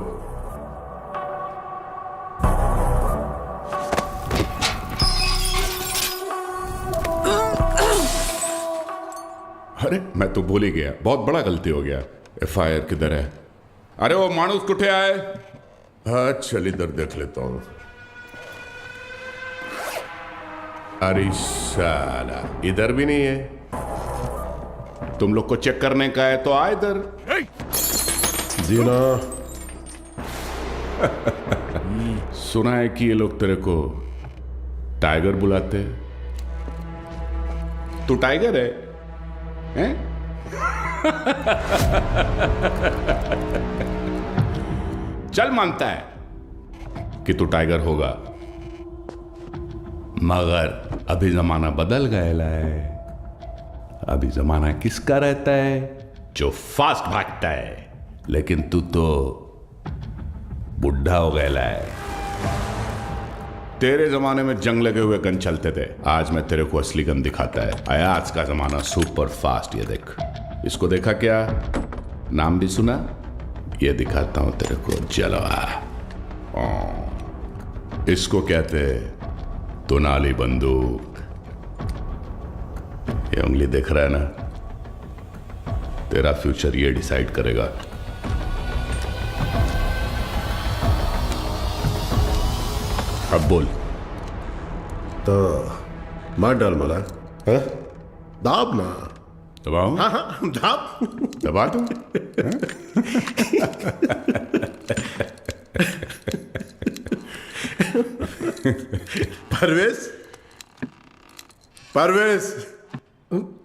अरे मैं तो भूल ही गया, बहुत बड़ा गलती हो गया। FIR किधर है? अरे वो मानुस कुठे आए? हाँ चल इधर देख लेता हूं। अरे साला इधर भी नहीं है। तुम लोग को चेक करने का है तो आ इधर। जीना सुना है कि ये लोग तेरे को टाइगर बुलाते हैं। तू टाइगर है, हैं? चल मानता है कि तू टाइगर होगा, मगर अभी जमाना बदल गया है। अभी जमाना किसका रहता है? जो फास्ट भागता है। लेकिन तू तो बुढ़ा हो गया है। तेरे जमाने में जंग लगे हुए गन चलते थे, आज मैं तेरे को असली गन दिखाता है। आया आज का जमाना सुपर फास्ट। ये देख, इसको देखा क्या? नाम भी सुना? ये दिखाता हूं तेरे को जलवा। इसको कहते तोनाली बंदूक। ये उंगली देख रहा है ना? तेरा फ्यूचर ये डिसाइड करेगा। अब बोल। तो मार डाल मला, हाँ? दाब ना। दबाऊं? हाँ हाँ दाब। दबा दूं? परवेश, परवेश।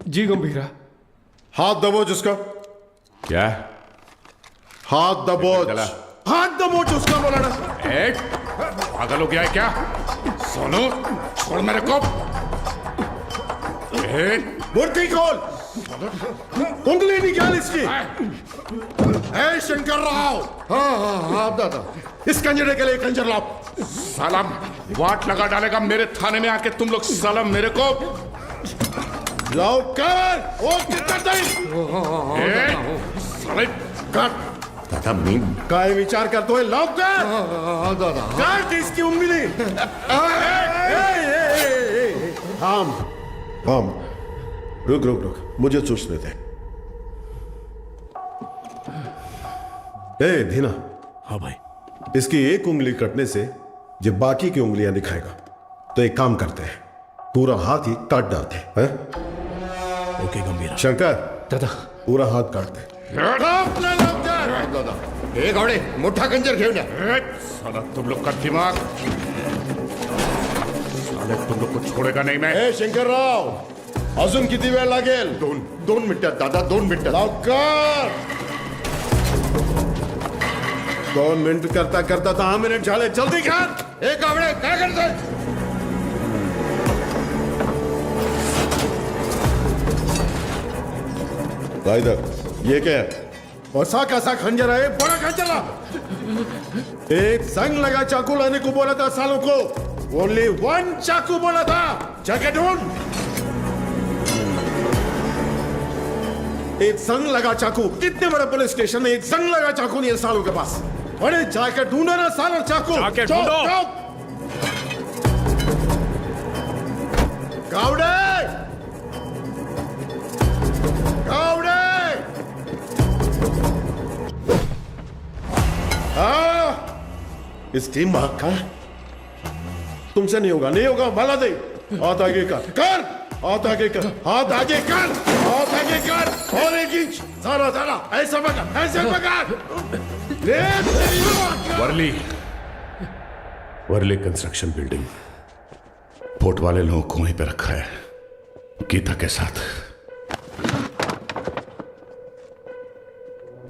जी गंभीरा। हाथ दबो जिसका। क्या? हाथ दबोच, हाथ दबोच उसका बोला ना। पागल हो गया है क्या? सोनू छोड़ मेरे को। मूर्ति खोल, उंगली निकाल इसकी। शंकर राव, हाँ दादा, इस कंजरे के लिए कंजर लाओ। सालम वाट लगा डालेगा मेरे थाने में आके तुम लोग। सालम मेरे को लाओ कर, ओ कितना दादा मैं काय विचार करते हुए लाओ कर। दादा काट इसकी उंगली। हम रुक रुक रुक, मुझे सोचने दे। धीना। हाँ भाई। इसकी एक उंगली कटने से जब बाकी की उंगलियां दिखाएगा, तो एक काम करते हैं, पूरा हाथ ही काट डालते हैं। ओके गंभीरा। शंकर दादा, पूरा हाथ काट दे। घोड़े मोठा कंजर घेऊन या। साला तुम लोग का दिमाग, साले तुम लोग को छोड़ेगा नहीं मैं। शंकर राव, अजून किती वेळ लागेल? दोन मिनिटात दादा, 2 मिनिटात लवकर। 2 मिनिट करता करता 10 मिनिट झाले, जल्दी कर। गावडे काय करतोय? इधर ये क्या है? ऐसा कैसा खंजर है? बड़ा खंजर है। एक संग लगा चाकू लाने को बोला था सालों को, ओनली 1 चाकू बोला था। जाके ढूंढ। एक संग लगा चाकू, कितने बड़े पुलिस स्टेशन में एक संग लगा चाकू नहीं है सालों के पास। अरे जाके ढूंढो ना सालों चाकू। जाके ढूंढो। गावड़े, गावड़े, इसकी मां का तुमसे नहीं होगा, नहीं होगा। माला दे, हाथ आगे कर, हाथ आगे कर, हाथ आगे कर, हाथ आगे कर। और 1 इंच, सारा सारा ऐसा पकड़, ऐसे पकड़। वर्ली कंस्ट्रक्शन बिल्डिंग, पोर्ट वाले लोगों को वहीं पे रखा है गीता के साथ।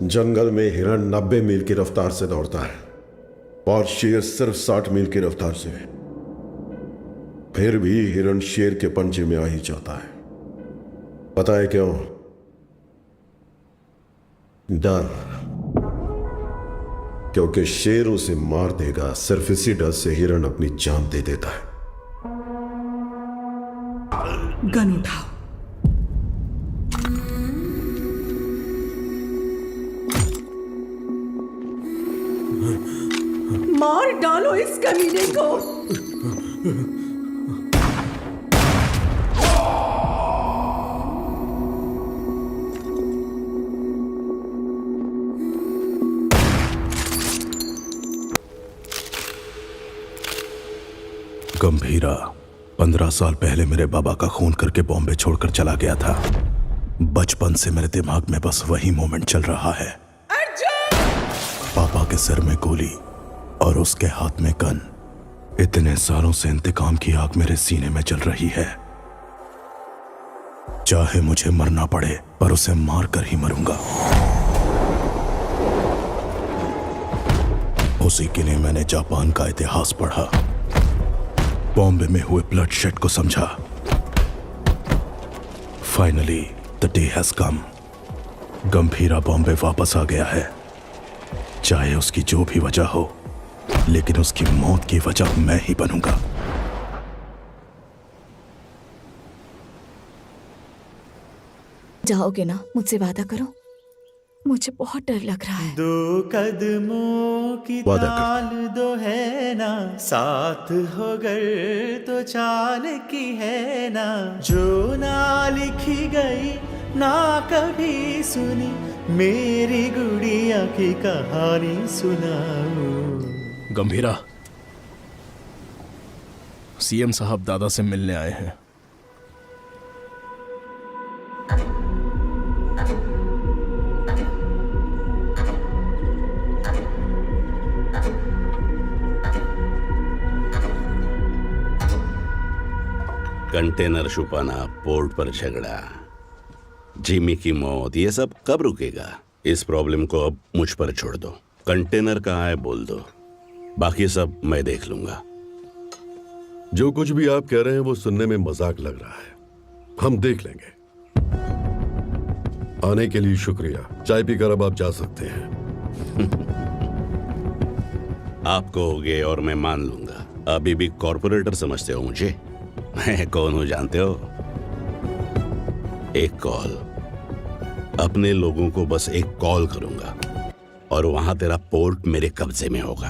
जंगल में हिरण 90 मील की रफ्तार से दौड़ता है और शेर सिर्फ 60 मील की रफ्तार से। फिर भी हिरण शेर के पंजे में आ ही जाता है। पता है क्यों? डर। क्योंकि शेर उसे मार देगा, सिर्फ इसी डर से हिरण अपनी जान दे देता है। गन उठाओ। मार डालो इस कमीने को। गंभीरा 15 साल पहले मेरे बाबा का खून करके बॉम्बे छोड़कर चला गया था। बचपन से मेरे दिमाग में बस वही मोमेंट चल रहा है। पापा के सिर में गोली और उसके हाथ में गन। इतने सालों से इंतकाम की आग मेरे सीने में जल रही है। चाहे मुझे मरना पड़े, पर उसे मार कर ही मरूंगा। उसी के लिए मैंने जापान का इतिहास पढ़ा, बॉम्बे में हुए ब्लडशेड को समझा। Finally the day has come. Gambhira Bombay वापस आ गया है। चाहे उसकी जो भी वजह हो, लेकिन उसकी मौत की वजह मैं ही बनूंगा। जाओगे ना? मुझसे वादा करो। मुझे बहुत डर लग रहा है। 2 कदमों की ताल दो है ना, साथ हो गर तो चाल की है ना, जो ना लिखी गई ना कभी सुनी, मेरी गुड़िया की कहानी सुनाओ। गंभीरा, सीएम साहब दादा से मिलने आए हैं। कंटेनर छुपाना, पोर्ट पर झगड़ा, जिमी की मौत, ये सब कब रुकेगा? इस प्रॉब्लम को अब मुझ पर छोड़ दो। कंटेनर कहाँ है बोल दो, बाकी सब मैं देख लूंगा। जो कुछ भी आप कह रहे हैं वो सुनने में मजाक लग रहा है, हम देख लेंगे। आने के लिए शुक्रिया। चाय पीकर अब आप जा सकते हैं। आप कहोगे और मैं मान लूंगा। अभी भी कॉर्पोरेटर समझते हो मुझे? मैं कौन हूं जानते हो? एक कॉल, अपने लोगों को बस एक कॉल करूंगा और वहां तेरा पोर्ट मेरे कब्जे में होगा।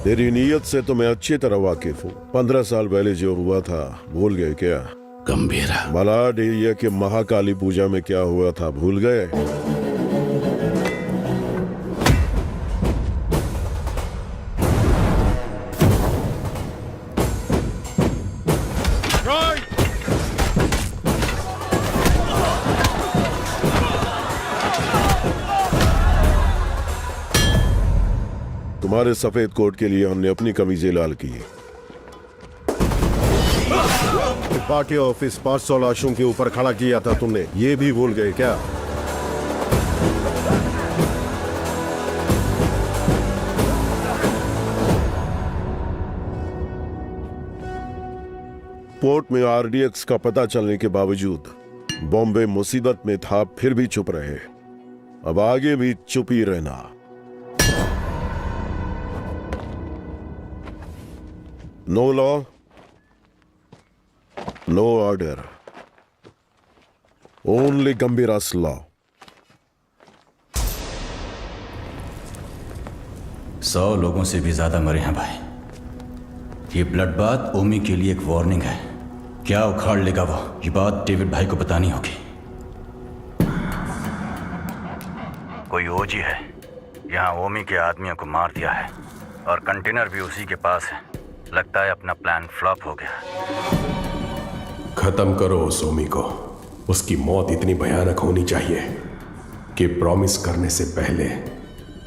तेरी नीयत से तो मैं अच्छी तरह वाकिफ हूँ। 15 साल पहले जो हुआ था भूल गए क्या? गंभीरा मलाड एरिया के महाकाली पूजा में क्या हुआ था भूल गए? तुम्हारे सफेद कोट के लिए हमने अपनी कमीजें लाल की। पार्टी ऑफिस 500 लाशों के ऊपर खड़ा किया था तुमने, ये भी भूल गए क्या? पोर्ट में आरडीएक्स का पता चलने के बावजूद बॉम्बे मुसीबत में था, फिर भी चुप रहे। अब आगे भी चुप ही रहना। No law, no order. Only Gambhira's law. 100 लोगों से भी ज्यादा मरे हैं भाई। ये ब्लड बात ओमी के लिए एक वार्निंग है। क्या उखाड़ लेगा वो, ये बात डेविड भाई को बतानी होगी। कोई ओजी है यहाँ ओमी के आदमियों को मार दिया है और कंटेनर भी उसी के पास है। लगता है अपना प्लान फ्लॉप हो गया। खत्म करो उस ओमी को। उसकी मौत इतनी भयानक होनी चाहिए कि प्रॉमिस करने से पहले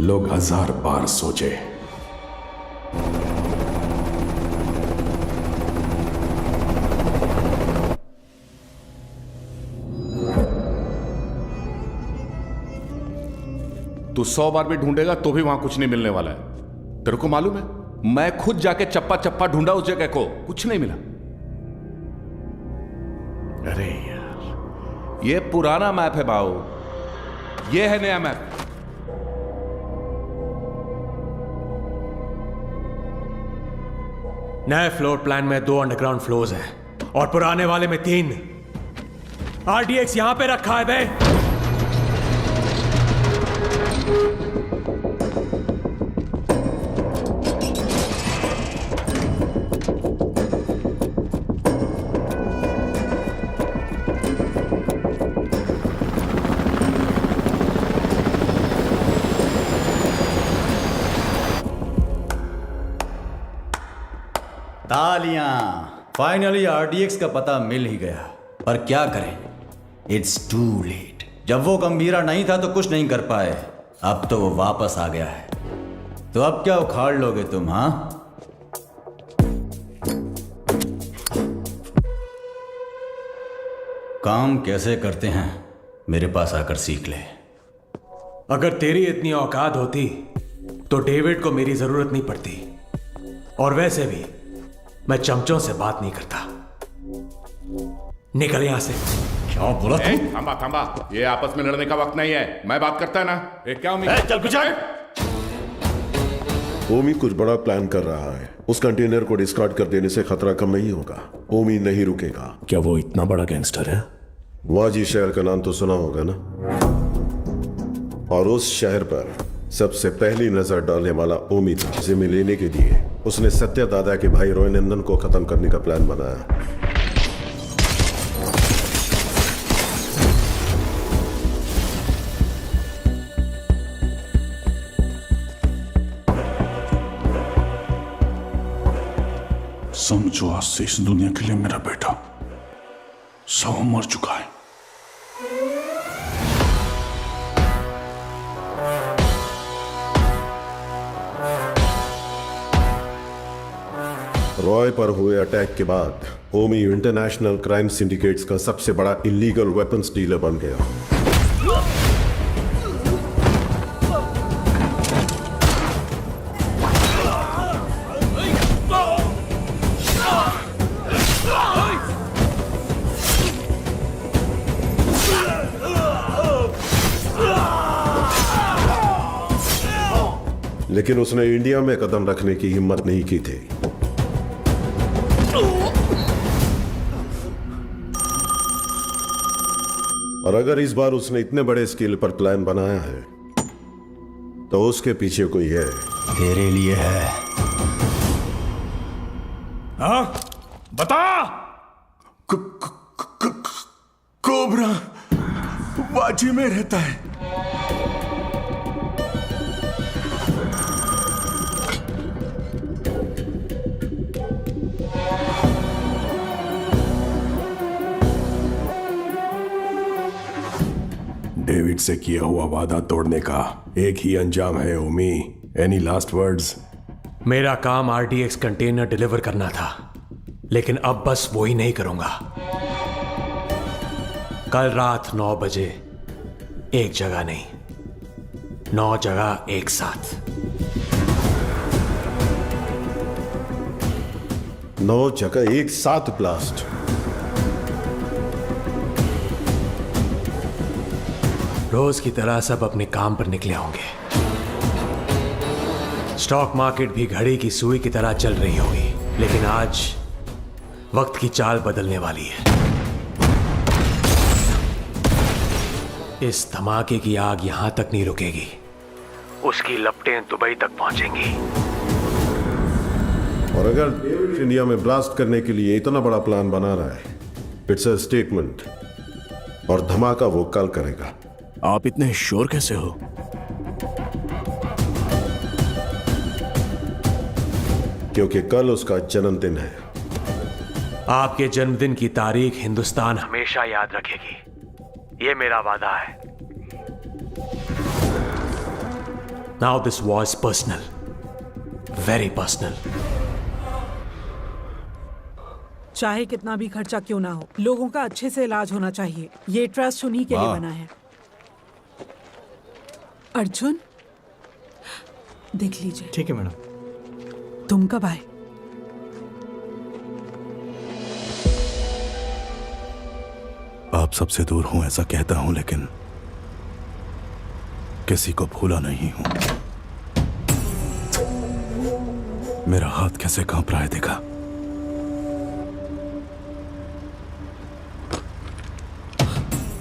लोग 1000 बार सोचे। तू 100 बार भी ढूंढेगा तो भी वहां कुछ नहीं मिलने वाला है। तेरे को मालूम है, मैं खुद जाके चप्पा चप्पा ढूंढा उस जगह को, कुछ नहीं मिला। अरे यार, ये पुराना मैप है बाऊ, ये है नया मैप। नए फ्लोर प्लान में 2 अंडरग्राउंड फ्लोर्स हैं और पुराने वाले में 3। आरडीएक्स यहां पे रखा है बे। तालियां, फाइनली आरडीएक्स का पता मिल ही गया। पर क्या करें, इट्स टू लेट। जब वो गंभीरा नहीं था तो कुछ नहीं कर पाए, अब तो वो वापस आ गया है। तो अब क्या उखाड़ लोगे तुम? हाँ, काम कैसे करते हैं मेरे पास आकर सीख ले। अगर तेरी इतनी औकात होती तो डेविड को मेरी जरूरत नहीं पड़ती। और वैसे भी मैं चमचों से बात नहीं करता। निकल यहां से। क्या बोला तू? थांबा थांबा, ये आपस में लड़ने का वक्त नहीं है। मैं बात करता है ना। क्या उम्मीद? चल कुछ। ओमी कुछ बड़ा प्लान कर रहा है। उस कंटेनर को डिस्कार्ड कर देने से खतरा कम नहीं होगा। ओमी नहीं रुकेगा। क्या वो इतना बड़ा गैंगस्टर है? वाजी शहर का नाम तो सुना होगा ना। और उस शहर पर सबसे पहली नजर डालने वाला ओमी था। जिम्मे लेने के लिए उसने सत्या दादा के भाई रॉय नंदन को खत्म करने का प्लान बनाया। समझो, आज से इस दुनिया के लिए मेरा बेटा 100 मर चुका है। रॉय पर हुए अटैक के बाद ओमी इंटरनेशनल क्राइम सिंडिकेट्स का सबसे बड़ा इलीगल वेपन्स डीलर बन गया। लेकिन उसने इंडिया में कदम रखने की हिम्मत नहीं की थी। और अगर इस बार उसने इतने बड़े स्केल पर प्लान बनाया है तो उसके पीछे कोई है। तेरे लिए है। हाँ बता। कोबरा बाजी में रहता है। डेविड से किया हुआ वादा तोड़ने का एक ही अंजाम है ओमी। Any last words? मेरा काम आरडीएक्स कंटेनर डिलीवर करना था, लेकिन अब बस वो ही नहीं करूंगा। कल रात 9 बजे एक जगह नहीं, 9 जगह एक साथ। 9 जगह एक साथ ब्लास्ट। रोज की तरह सब अपने काम पर निकले होंगे। स्टॉक मार्केट भी घड़ी की सुई की तरह चल रही होगी, लेकिन आज वक्त की चाल बदलने वाली है। इस धमाके की आग यहां तक नहीं रुकेगी, उसकी लपटें दुबई तक पहुंचेंगी। और अगर डेविड इंडिया में ब्लास्ट करने के लिए इतना बड़ा प्लान बना रहा है, इट्स अ स्टेटमेंट, और धमाका वो कल करेगा। आप इतने श्योर कैसे हो? क्योंकि कल उसका जन्मदिन है। आपके जन्मदिन की तारीख हिंदुस्तान हमेशा याद रखेगी, ये मेरा वादा है। Now this was personal, very personal. चाहे कितना भी खर्चा क्यों ना हो, लोगों का अच्छे से इलाज होना चाहिए। ये ट्रस्ट उन्हीं के लिए बना है। अर्जुन, देख लीजिए। ठीक है मैडम। तुम कब आए? आप सबसे दूर हूं ऐसा कहता हूं, लेकिन किसी को भूला नहीं हूं। मेरा हाथ कैसे कांप रहा है देखा?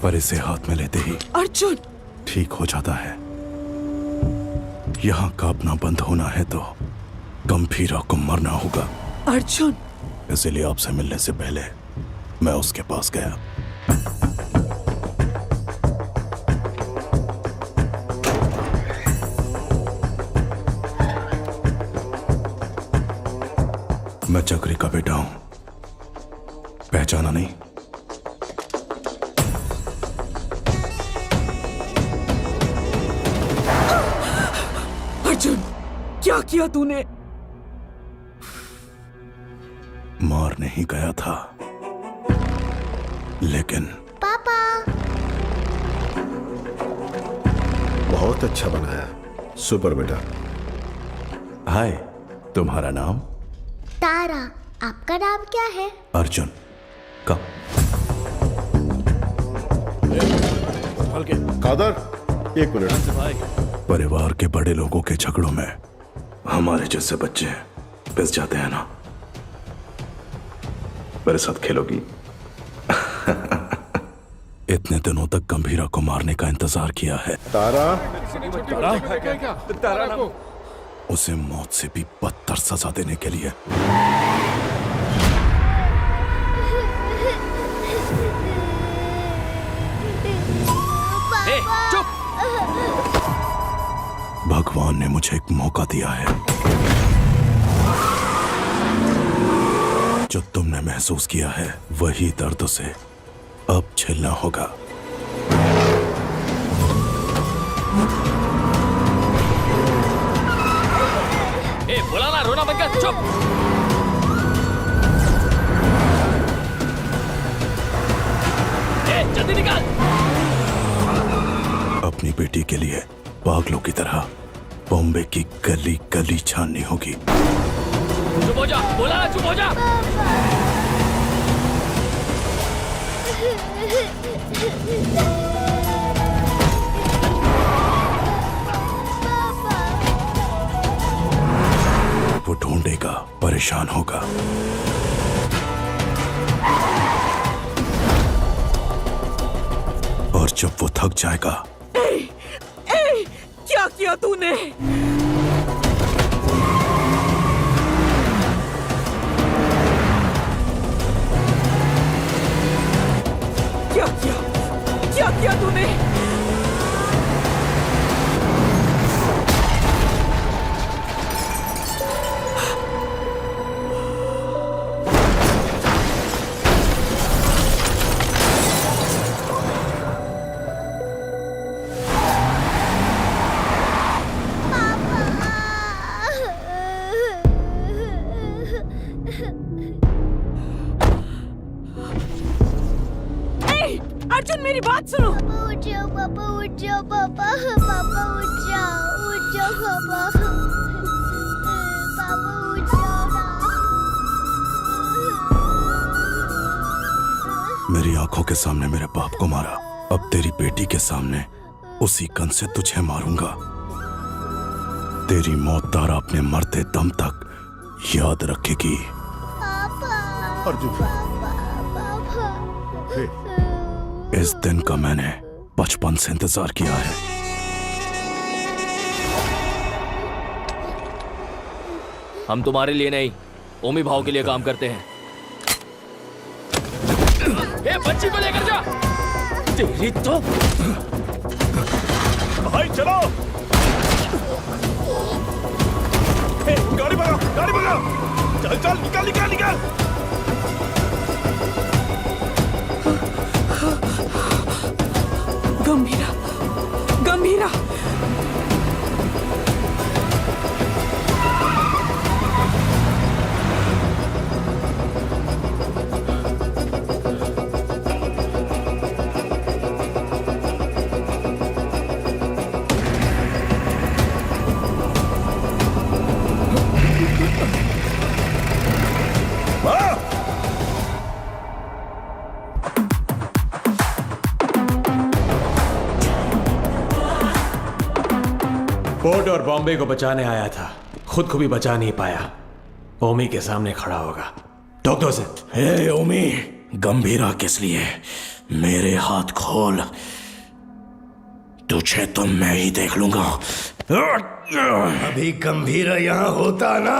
पर इसे हाथ में लेते ही अर्जुन ठीक हो जाता है। यहां कांपना बंद होना है तो गंभीरा को मरना होगा। अर्जुन, इसलिए आपसे मिलने से पहले मैं उसके पास गया। मैं चक्री का बेटा हूं, पहचाना नहीं? अर्जुन, क्या किया तूने? मार नहीं गया था, लेकिन पापा। बहुत अच्छा बनाया, सुपर बेटा। हाय, तुम्हारा नाम? तारा। आपका नाम क्या है? अर्जुन। कब? कादर, 1 मिनट। परिवार के बड़े लोगों के झगड़ों में हमारे जैसे बच्चे पिस जाते हैं ना। मेरे साथ खेलोगी? इतने दिनों तक गंभीरा को मारने का इंतजार किया है। तारा, उसे मौत से भी बदतर सजा देने के लिए। चुप! भगवान ने मुझे एक मौका दिया है। जो तुमने महसूस किया है वही दर्द से अब झेलना होगा। बोला ना, रोना बंद कर। चुप! जल्दी निकाल। अपनी बेटी के लिए पागलों की तरह बॉम्बे की गली गली छाननी होगी। चुप हो जा, बोला ना चुप हो जा। वो ढूंढेगा, परेशान होगा। और जब वो थक जाएगा, क्या किया तूने? क्या किया तूने? अर्जुन मेरी बात सुनो। उठ जाओ पापा, उठ जाओ पापा, पापा उठ जाओ पापा, पापा उठ जाओ ना। मेरी आंखों के सामने मेरे बाप को मारा, अब तेरी बेटी के सामने उसी गन से तुझे मारूंगा। तेरी मौत तारा अपने मरते दम तक याद रखेगी। अर्जुन, इस दिन का मैंने बचपन से इंतजार किया है। हम तुम्हारे लिए नहीं, ओमी भाव के लिए काम करते हैं। ए, बच्ची को लेकर जा। तेरी तो भाई चलो। ए, गाड़ी भगा, गाड़ी भगा। चल चल, निकल निकल निकल। गंभीरा, गंभीरा। पोर्ट और बॉम्बे को बचाने आया था, खुद को भी बचा नहीं पाया। ओमी के सामने खड़ा होगा। ठोक दो उसे। हे ओमी, गंभीरा किस लिए? मेरे हाथ खोल, तुझे तो मैं ही देख लूंगा। अभी गंभीरा यहाँ होता ना।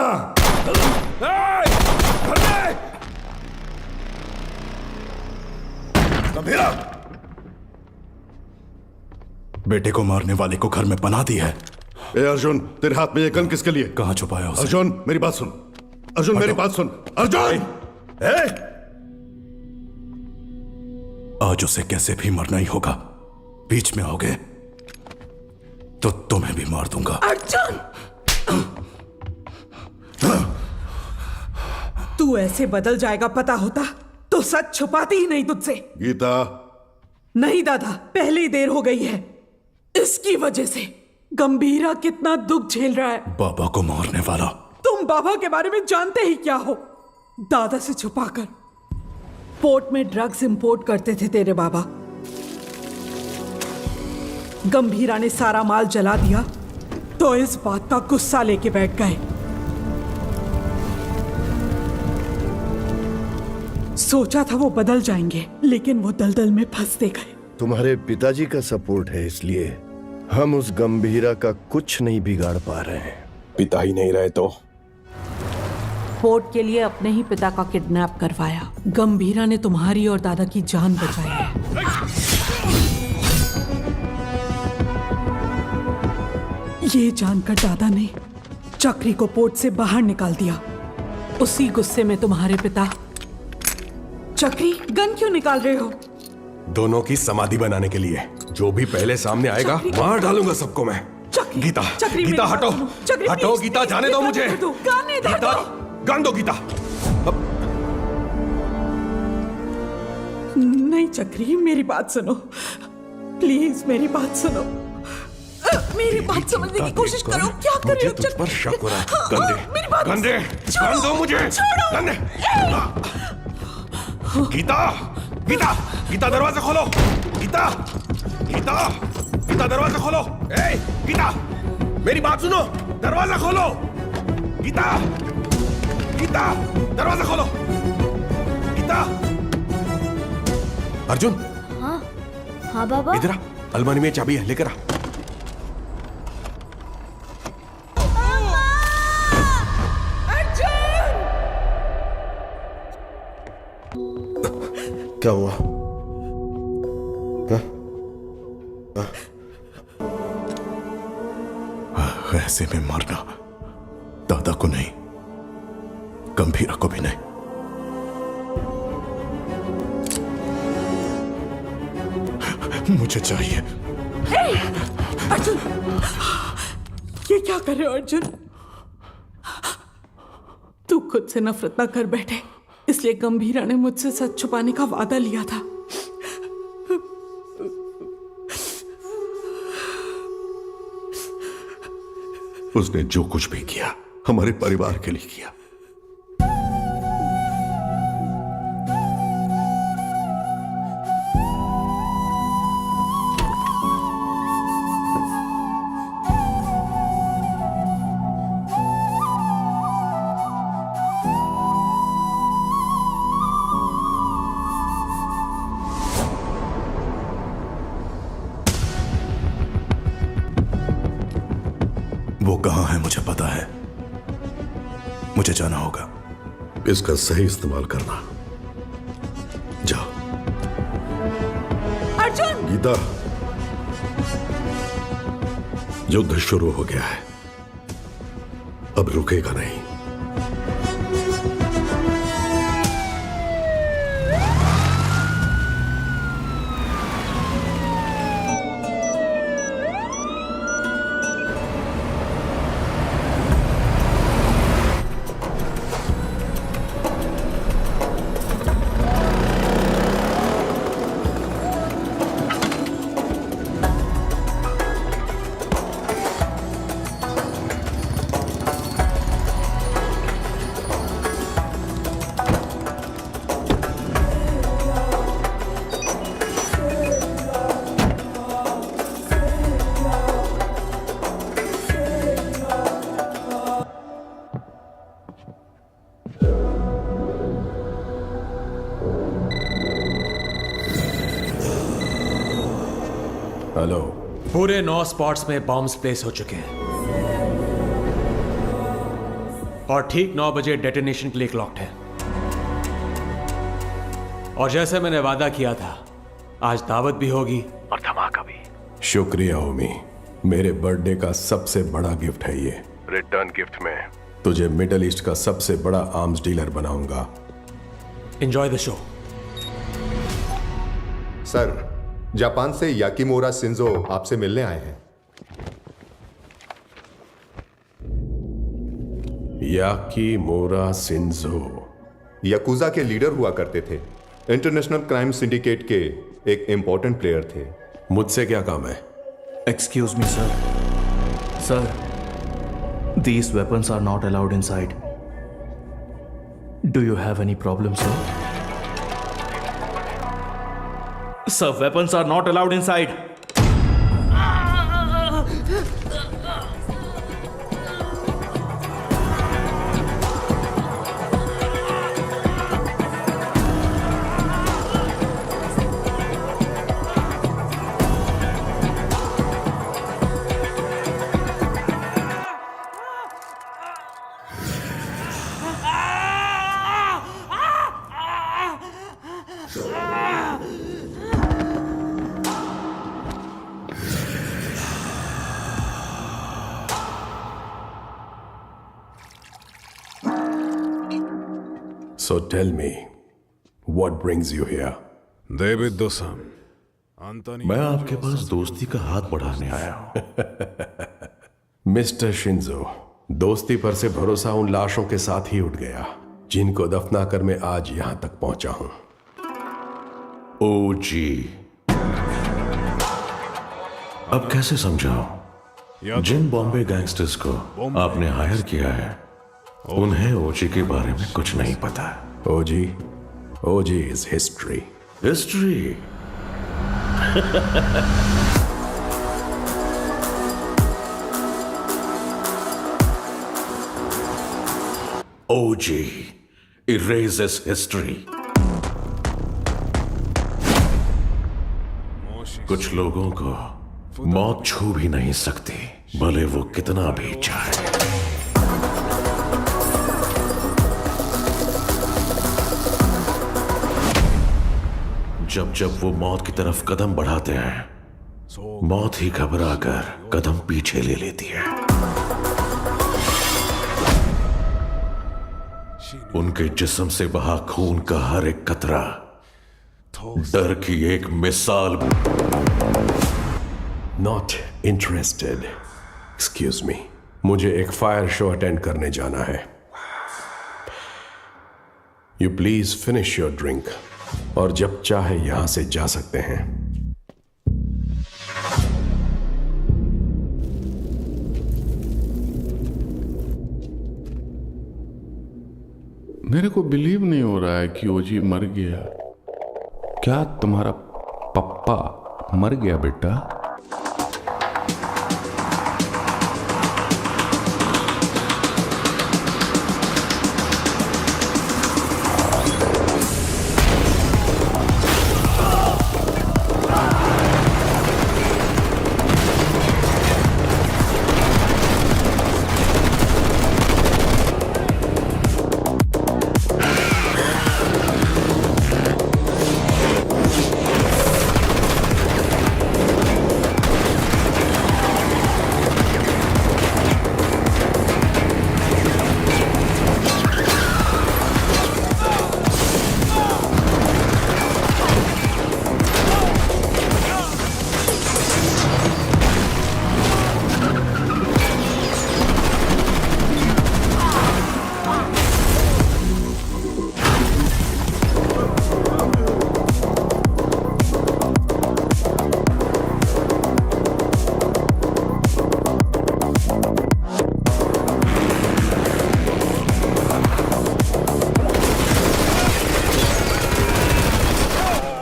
गंभीरा, बेटे को मारने वाले को घर में पनाह दी है। ए अर्जुन, तेरे हाथ में ये गन किसके लिए? कहाँ छुपाया उसे? अर्जुन मेरी बात सुन, अर्जुन मेरी बात सुन, अर्जुन। आज उसे कैसे भी मरना ही होगा। बीच में आओगे तो तुम्हें भी मार दूंगा। अर्जुन, तू ऐसे बदल जाएगा पता होता तो सच छुपाती ही नहीं तुझसे। गीता। नहीं दादा, पहले ही देर हो गई है। इसकी वजह से गंभीरा कितना दुख झेल रहा है। बाबा को मारने वाला। तुम बाबा के बारे में जानते ही क्या हो? दादा से छुपाकर पोर्ट में ड्रग्स इंपोर्ट करते थे तेरे बाबा। गंभीरा ने सारा माल जला दिया तो इस बात का गुस्सा लेके बैठ गए। सोचा था वो बदल जाएंगे, लेकिन वो दलदल में फंसते गए। तुम्हारे पिताजी का सपोर्ट है, इसलिए हम उस गंभीरा का कुछ नहीं बिगाड़ पा रहे हैं। पिता ही नहीं रहे तो? पोर्ट के लिए अपने ही पिता का किडनैप करवाया। गंभीरा ने तुम्हारी और दादा की जान बचाई है। ये जानकर दादा ने चक्री को पोर्ट से बाहर निकाल दिया। उसी गुस्से में तुम्हारे पिता। चक्री, गन क्यों निकाल रहे हो? दोनों की समाधि बनाने के लिए। जो भी पहले सामने आएगा मार डालूंगा सबको मैं। गीता, गीता हटो, हटो गीता, जाने दो मुझे। गीता, गान दो गीता। नहीं चक्री, मेरी बात सुनो प्लीज, मेरी बात सुनो, मेरी बात समझने की कोशिश करो। क्या कर रहे हो? तुझ पर शक हो रहा है। गंदे, मेरी बात गंदे, छोड़ो, गंदो मुझे, छोड़ो। गंदे। गीता, गीता, गीता दरवाजा खोलो। गीता, गीता, गीता दरवाजा खोलो। ए, गीता, मेरी बात सुनो, दरवाजा खोलो। गीता, गीता, दरवाजा खोलो। गीता। अर्जुन। हाँ हाँ बाबा। इधर आ, अलमारी में चाबी है, लेकर आ। क्या हुआ? ऐसे में मारना दादा को नहीं, गंभीरा को भी नहीं। मुझे चाहिए। अर्जुन, ये क्या कर रहे हो अर्जुन? तू खुद से नफरत ना कर बैठे, इसलिए गंभीरा ने मुझसे सच छुपाने का वादा लिया था। उसने जो कुछ भी किया हमारे परिवार के लिए किया। वो कहां है मुझे पता है, मुझे जाना होगा। इसका सही इस्तेमाल करना। जाओ। अर्जुन! गीता, युद्ध शुरू हो गया है, अब रुकेगा नहीं। हेलो। पूरे 9 स्पॉट्स में बॉम्ब्स प्लेस हो चुके हैं और ठीक 9 बजे डेटोनेशन के लिए क्लॉक्ड है। और जैसे मैंने वादा किया था, आज दावत भी होगी और धमाका भी। शुक्रिया ओमी, मेरे बर्थडे का सबसे बड़ा गिफ्ट है ये। रिटर्न गिफ्ट में तुझे मिडल ईस्ट का सबसे बड़ा आर्म्स डीलर बनाऊंगा। Enjoy the show. Sir, Japan से याकीमोरा शिंजो आपसे मिलने आए हैं। याकीमोरा शिंजो याकुजा के लीडर हुआ करते थे, इंटरनेशनल क्राइम सिंडिकेट के एक इंपॉर्टेंट प्लेयर थे। मुझसे क्या काम है? Excuse me, sir. Sir, these weapons are not allowed inside. Do you have any problem, sir? Sir, weapons are not allowed inside. So tell me, what brings you here? David दोसम, मैं आपके पास दोस्ती का हाथ बढ़ाने आया हूं। मिस्टर शिंजो, दोस्ती पर से भरोसा उन लाशों के साथ ही उठ गया जिनको दफना कर मैं आज यहां तक पहुंचा हूं। ओजी। अब कैसे समझाऊं? जिन बॉम्बे गैंगस्टर्स को आपने हायर किया है उन्हें ओजी के बारे में कुछ नहीं पता। OG is history. History? OG erases history। कुछ लोगों को मौत छू भी नहीं सकती, भले वो कितना भी चाहे। जब जब वो मौत की तरफ कदम बढ़ाते हैं, मौत ही घबरा कर कदम पीछे ले लेती है। उनके जिस्म से बहा खून का हर एक कतरा डर की एक मिसाल। Not interested. एक्सक्यूज मी, मुझे एक फायर शो अटेंड करने जाना है। You please finish your drink और जब चाहे यहां से जा सकते हैं। मेरे को बिलीव नहीं हो रहा है कि ओजी मर गया। क्या तुम्हारा पप्पा मर गया बेटा?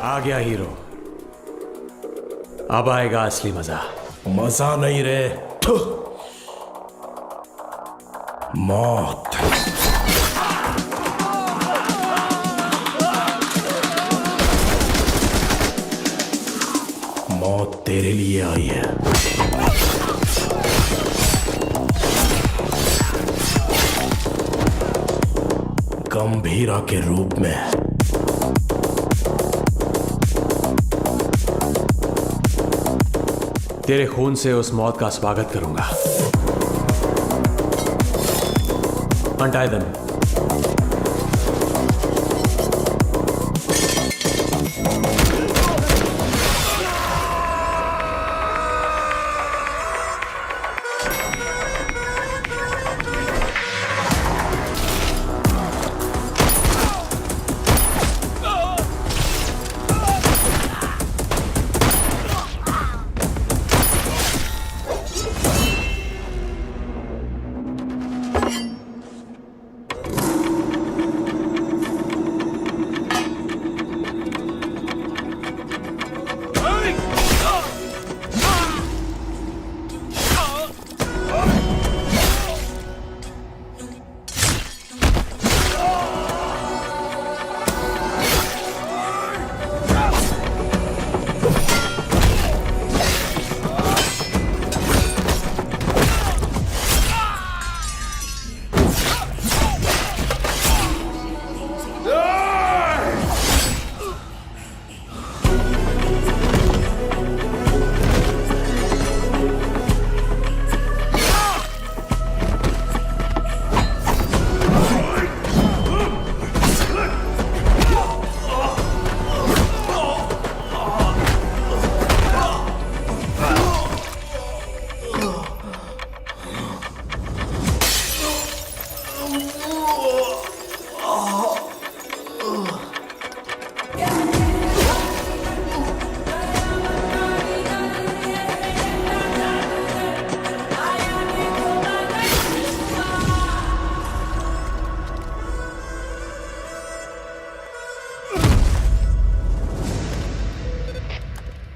आ गया हीरो। अब आएगा असली मजा। मजा नहीं रे, मौत। मौत तेरे लिए आई है। गंभीरा के रूप में। तेरे खून से उस मौत का स्वागत करूंगा। Untie them.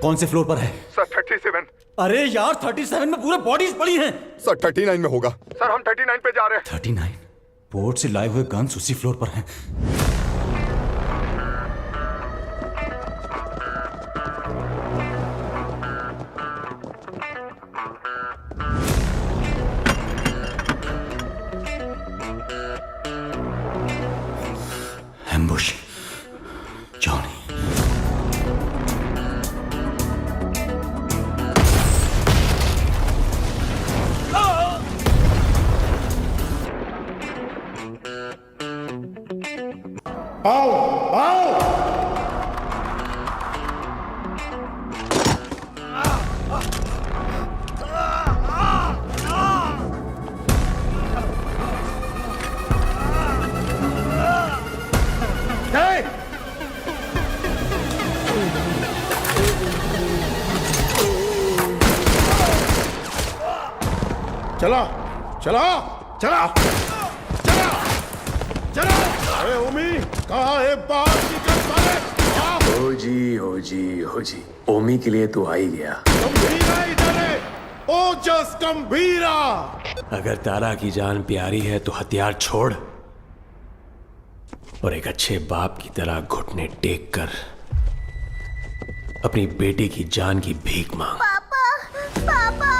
कौन से फ्लोर पर है? सर 37। अरे यार 37 में पूरे बॉडीज पड़ी हैं। सर 39 में होगा। सर हम 39 पे जा रहे हैं। 39? पोर्ट से लाए हुए गन्स उसी फ्लोर पर हैं। एम्बुश। जॉनी। आओ आओ। चला चला चला चला चला। अरे ओमी कहाँ है? बाहर निकल साले। हो जी ओमी के लिए तो आ ही गया। गंभीरा इधर है। ओजस गंभीरा। अगर तारा की जान प्यारी है तो हथियार छोड़ और एक अच्छे बाप की तरह घुटने टेक कर अपनी बेटी की जान की भीख मांग। पापा पापा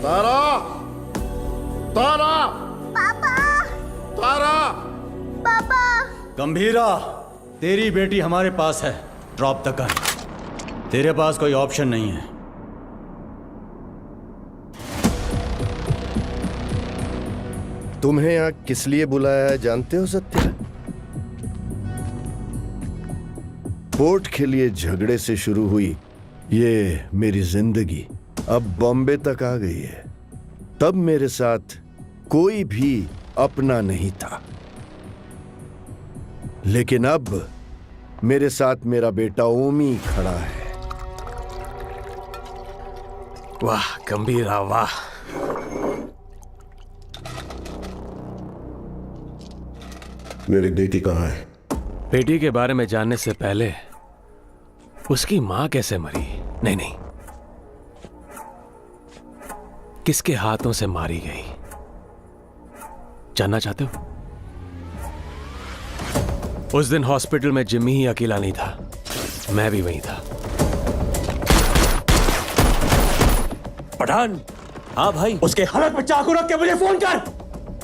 तारा तारा पापा तारा। पापा गंभीरा, तेरी बेटी हमारे पास है। Drop the gun. तेरे पास कोई ऑप्शन नहीं है। तुम्हें यहाँ किस लिए बुलाया है जानते हो सत्या? पोर्ट के लिए झगड़े से शुरू हुई ये मेरी जिंदगी अब बॉम्बे तक आ गई है। तब मेरे साथ कोई भी अपना नहीं था, लेकिन अब मेरे साथ मेरा बेटा ओमी खड़ा है। वाह गंभीरा वाह। मेरी बेटी कहाँ है? बेटी के बारे में जानने से पहले उसकी मां कैसे मरी? नहीं, किसके हाथों से मारी गई जानना चाहते हो? उस दिन हॉस्पिटल में जिम्मी ही अकेला नहीं था, मैं भी वहीं था। पठान। हाँ भाई। उसके हालत में चाकू रख के मुझे फोन कर।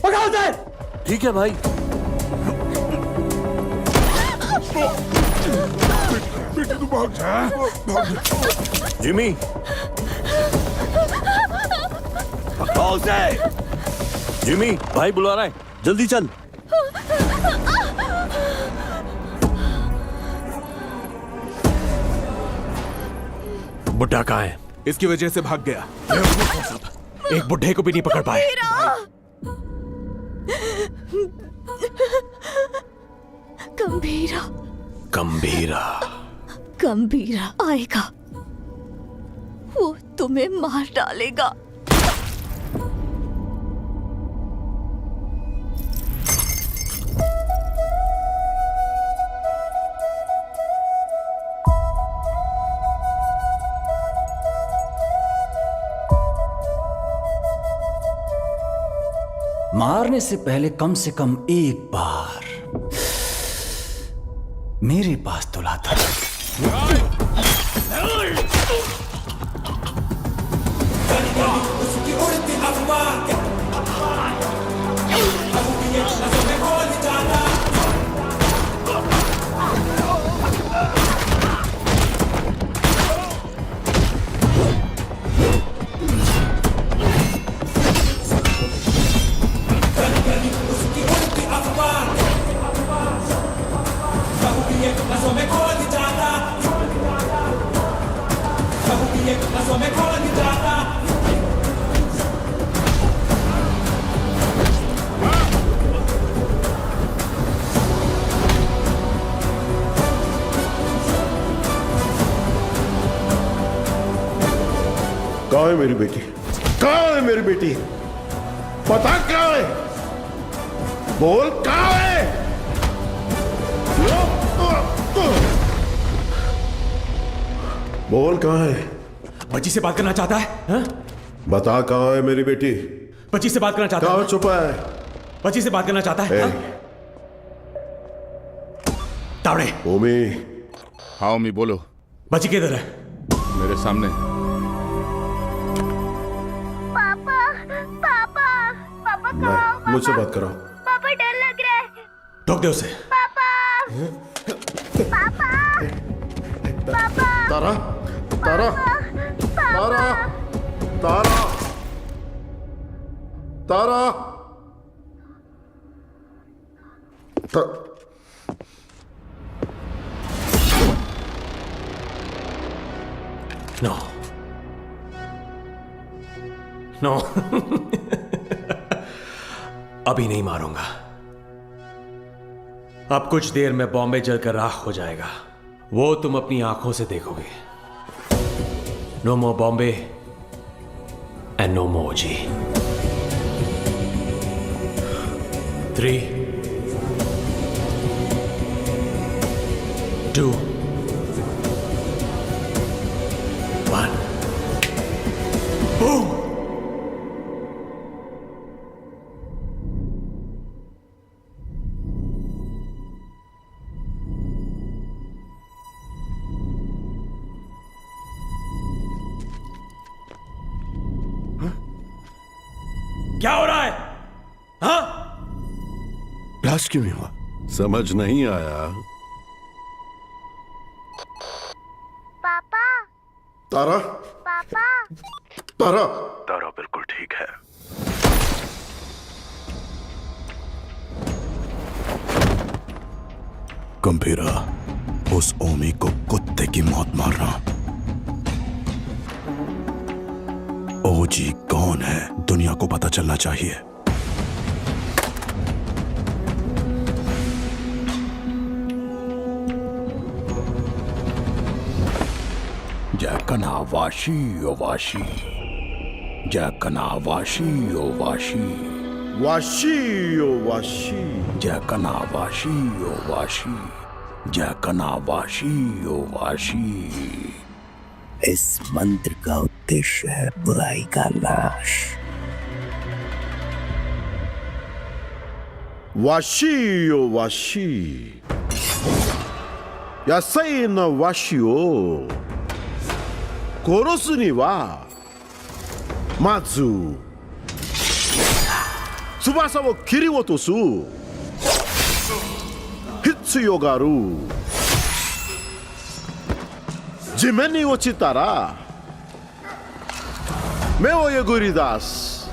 पकड़ उसे। ठीक है भाई। बेटी तू भाग जा। जिमी पकड़ो उसे। जिमी भाई बुला रहा है, जल्दी चल। बुड्ढा कहाँ है? इसकी वजह से भाग गया। एक बुड्ढे को भी नहीं पकड़ पाए। गंभीरा गंभीरा गंभीरा आएगा, वो तुम्हें मार डालेगा। मारने से पहले कम से कम एक बार मेरे पास तो लाता। कहाँ है मेरी बेटी? कहाँ है मेरी बेटी? पता कहाँ है? बोल कहाँ है? बोल कहाँ है? बच्ची से बात करना चाहता है हा? बता कहाँ है मेरी बेटी? बच्ची से बात करना चाहता है। कहाँ छुपा है? बच्ची से बात करना चाहता है हा? तावड़े। ओमी। हाँ ओमी बोलो। बच्ची किधर है? मेरे सामने। पापा पापा पापा कहाँ? मुझसे बात करो। पापा डर लग रहा है। ठोक दे उसे। पापा पापा पापा तारा तारा तारा तारा तारा नो नो अभी नहीं मारूंगा। अब कुछ देर में बॉम्बे जलकर राख हो जाएगा, वो तुम अपनी आंखों से देखोगे। No more Bombay and no more जी। 3 2 1 बूम। क्या हो रहा है? हाँ? ब्लास्ट क्यों नहीं हुआ? समझ नहीं आया। पापा तारा पापा तारा तारा बिल्कुल ठीक है। गंभीरा, उस ओमी को कुत्ते की मौत मारना। ओजी कौन है दुनिया को पता चलना चाहिए। जैकना वाशी ओ वाशी, जैकना वाशी ओ वाशी, वाशी ओ वाशी, जैकना वाशी ओ वाशी, जैकना वाशी ओ वाशी। इस मंत्र का उद्देश्य है बुराई का नाश। वाशी ओ वाशी, यासई न वाशी ओ कोरोसु नि wa mazu tsubasa wo kiriotosu hitsuyo ga aru. 地面に落ちたら目をえぐり出す。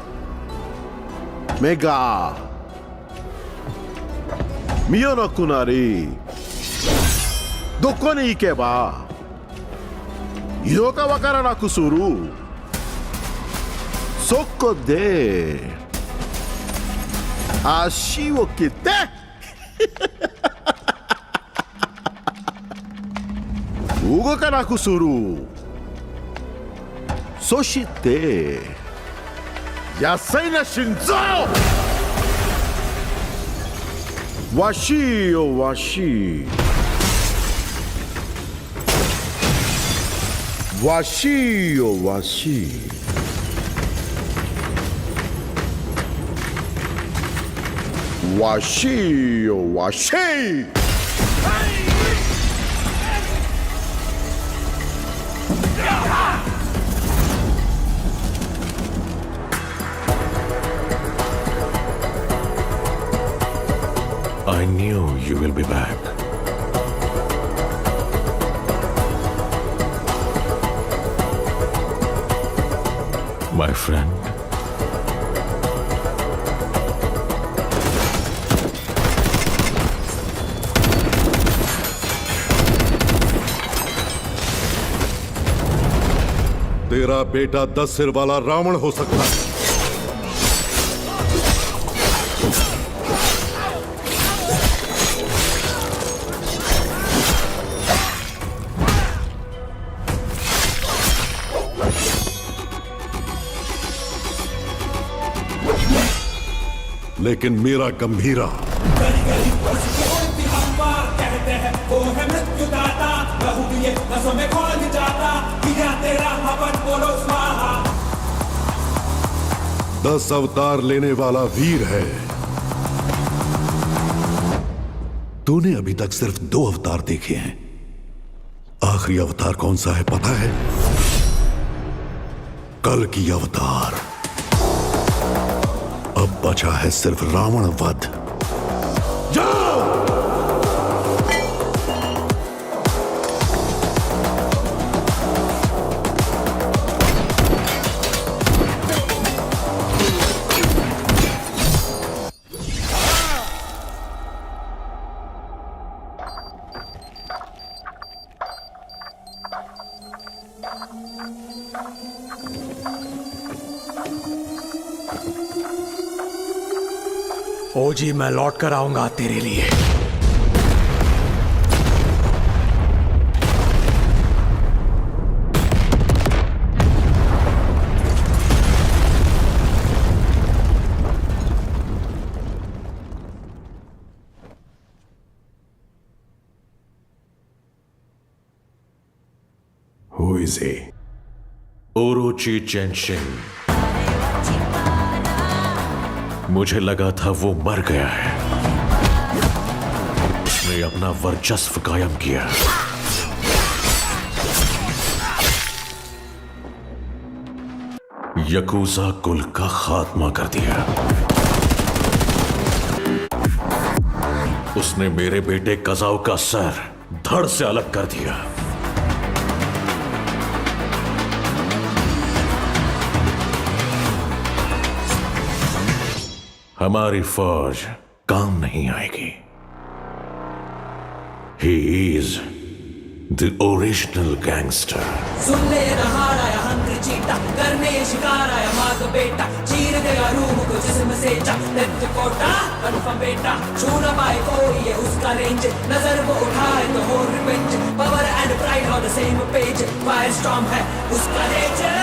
目が見えなくなり、どこに行けばいいのかわからなくする。そこで足を切って動かなくする。そして野菜な心臓。わしよわし、わしよわし、わしよわし。I knew you will be back. My friend. तेरा बेटा 10 सिर वाला रावण हो सकता है, लेकिन मेरा गंभीरा कहते हैं वो है मृत्युदाता, बहु दिए नसों में खोल जाता किया तेरा हवन बोलो स्वाहा 10 अवतार लेने वाला वीर है। तूने अभी तक सिर्फ 2 अवतार देखे हैं। आखिरी अवतार कौन सा है पता है? कल की अवतार। अब बचा है सिर्फ रावण वध। जाओ! ओजी मैं लौट कर आऊंगा तेरे लिए। Who is he? ओरोची चेनशिंग। मुझे लगा था वो मर गया है। उसने अपना वर्चस्व कायम किया। यकूजा कुल का खात्मा कर दिया। उसने मेरे बेटे कजाओ का सर धड़ से अलग कर दिया। हमारी फौज काम नहीं आएगी। He is the original gangster. सुन ले नहाड़ा या हंग्री चीता करने शिकार आया माँ का बेटा चीर देगा रूह को जिस्म से जा डेथ कोटा कन्फर्म बेटा छू ना पाए कोई ये उसका रेंज नजर वो उठाए तो हो revenge power and pride on the same page fire storm है उसका नेचर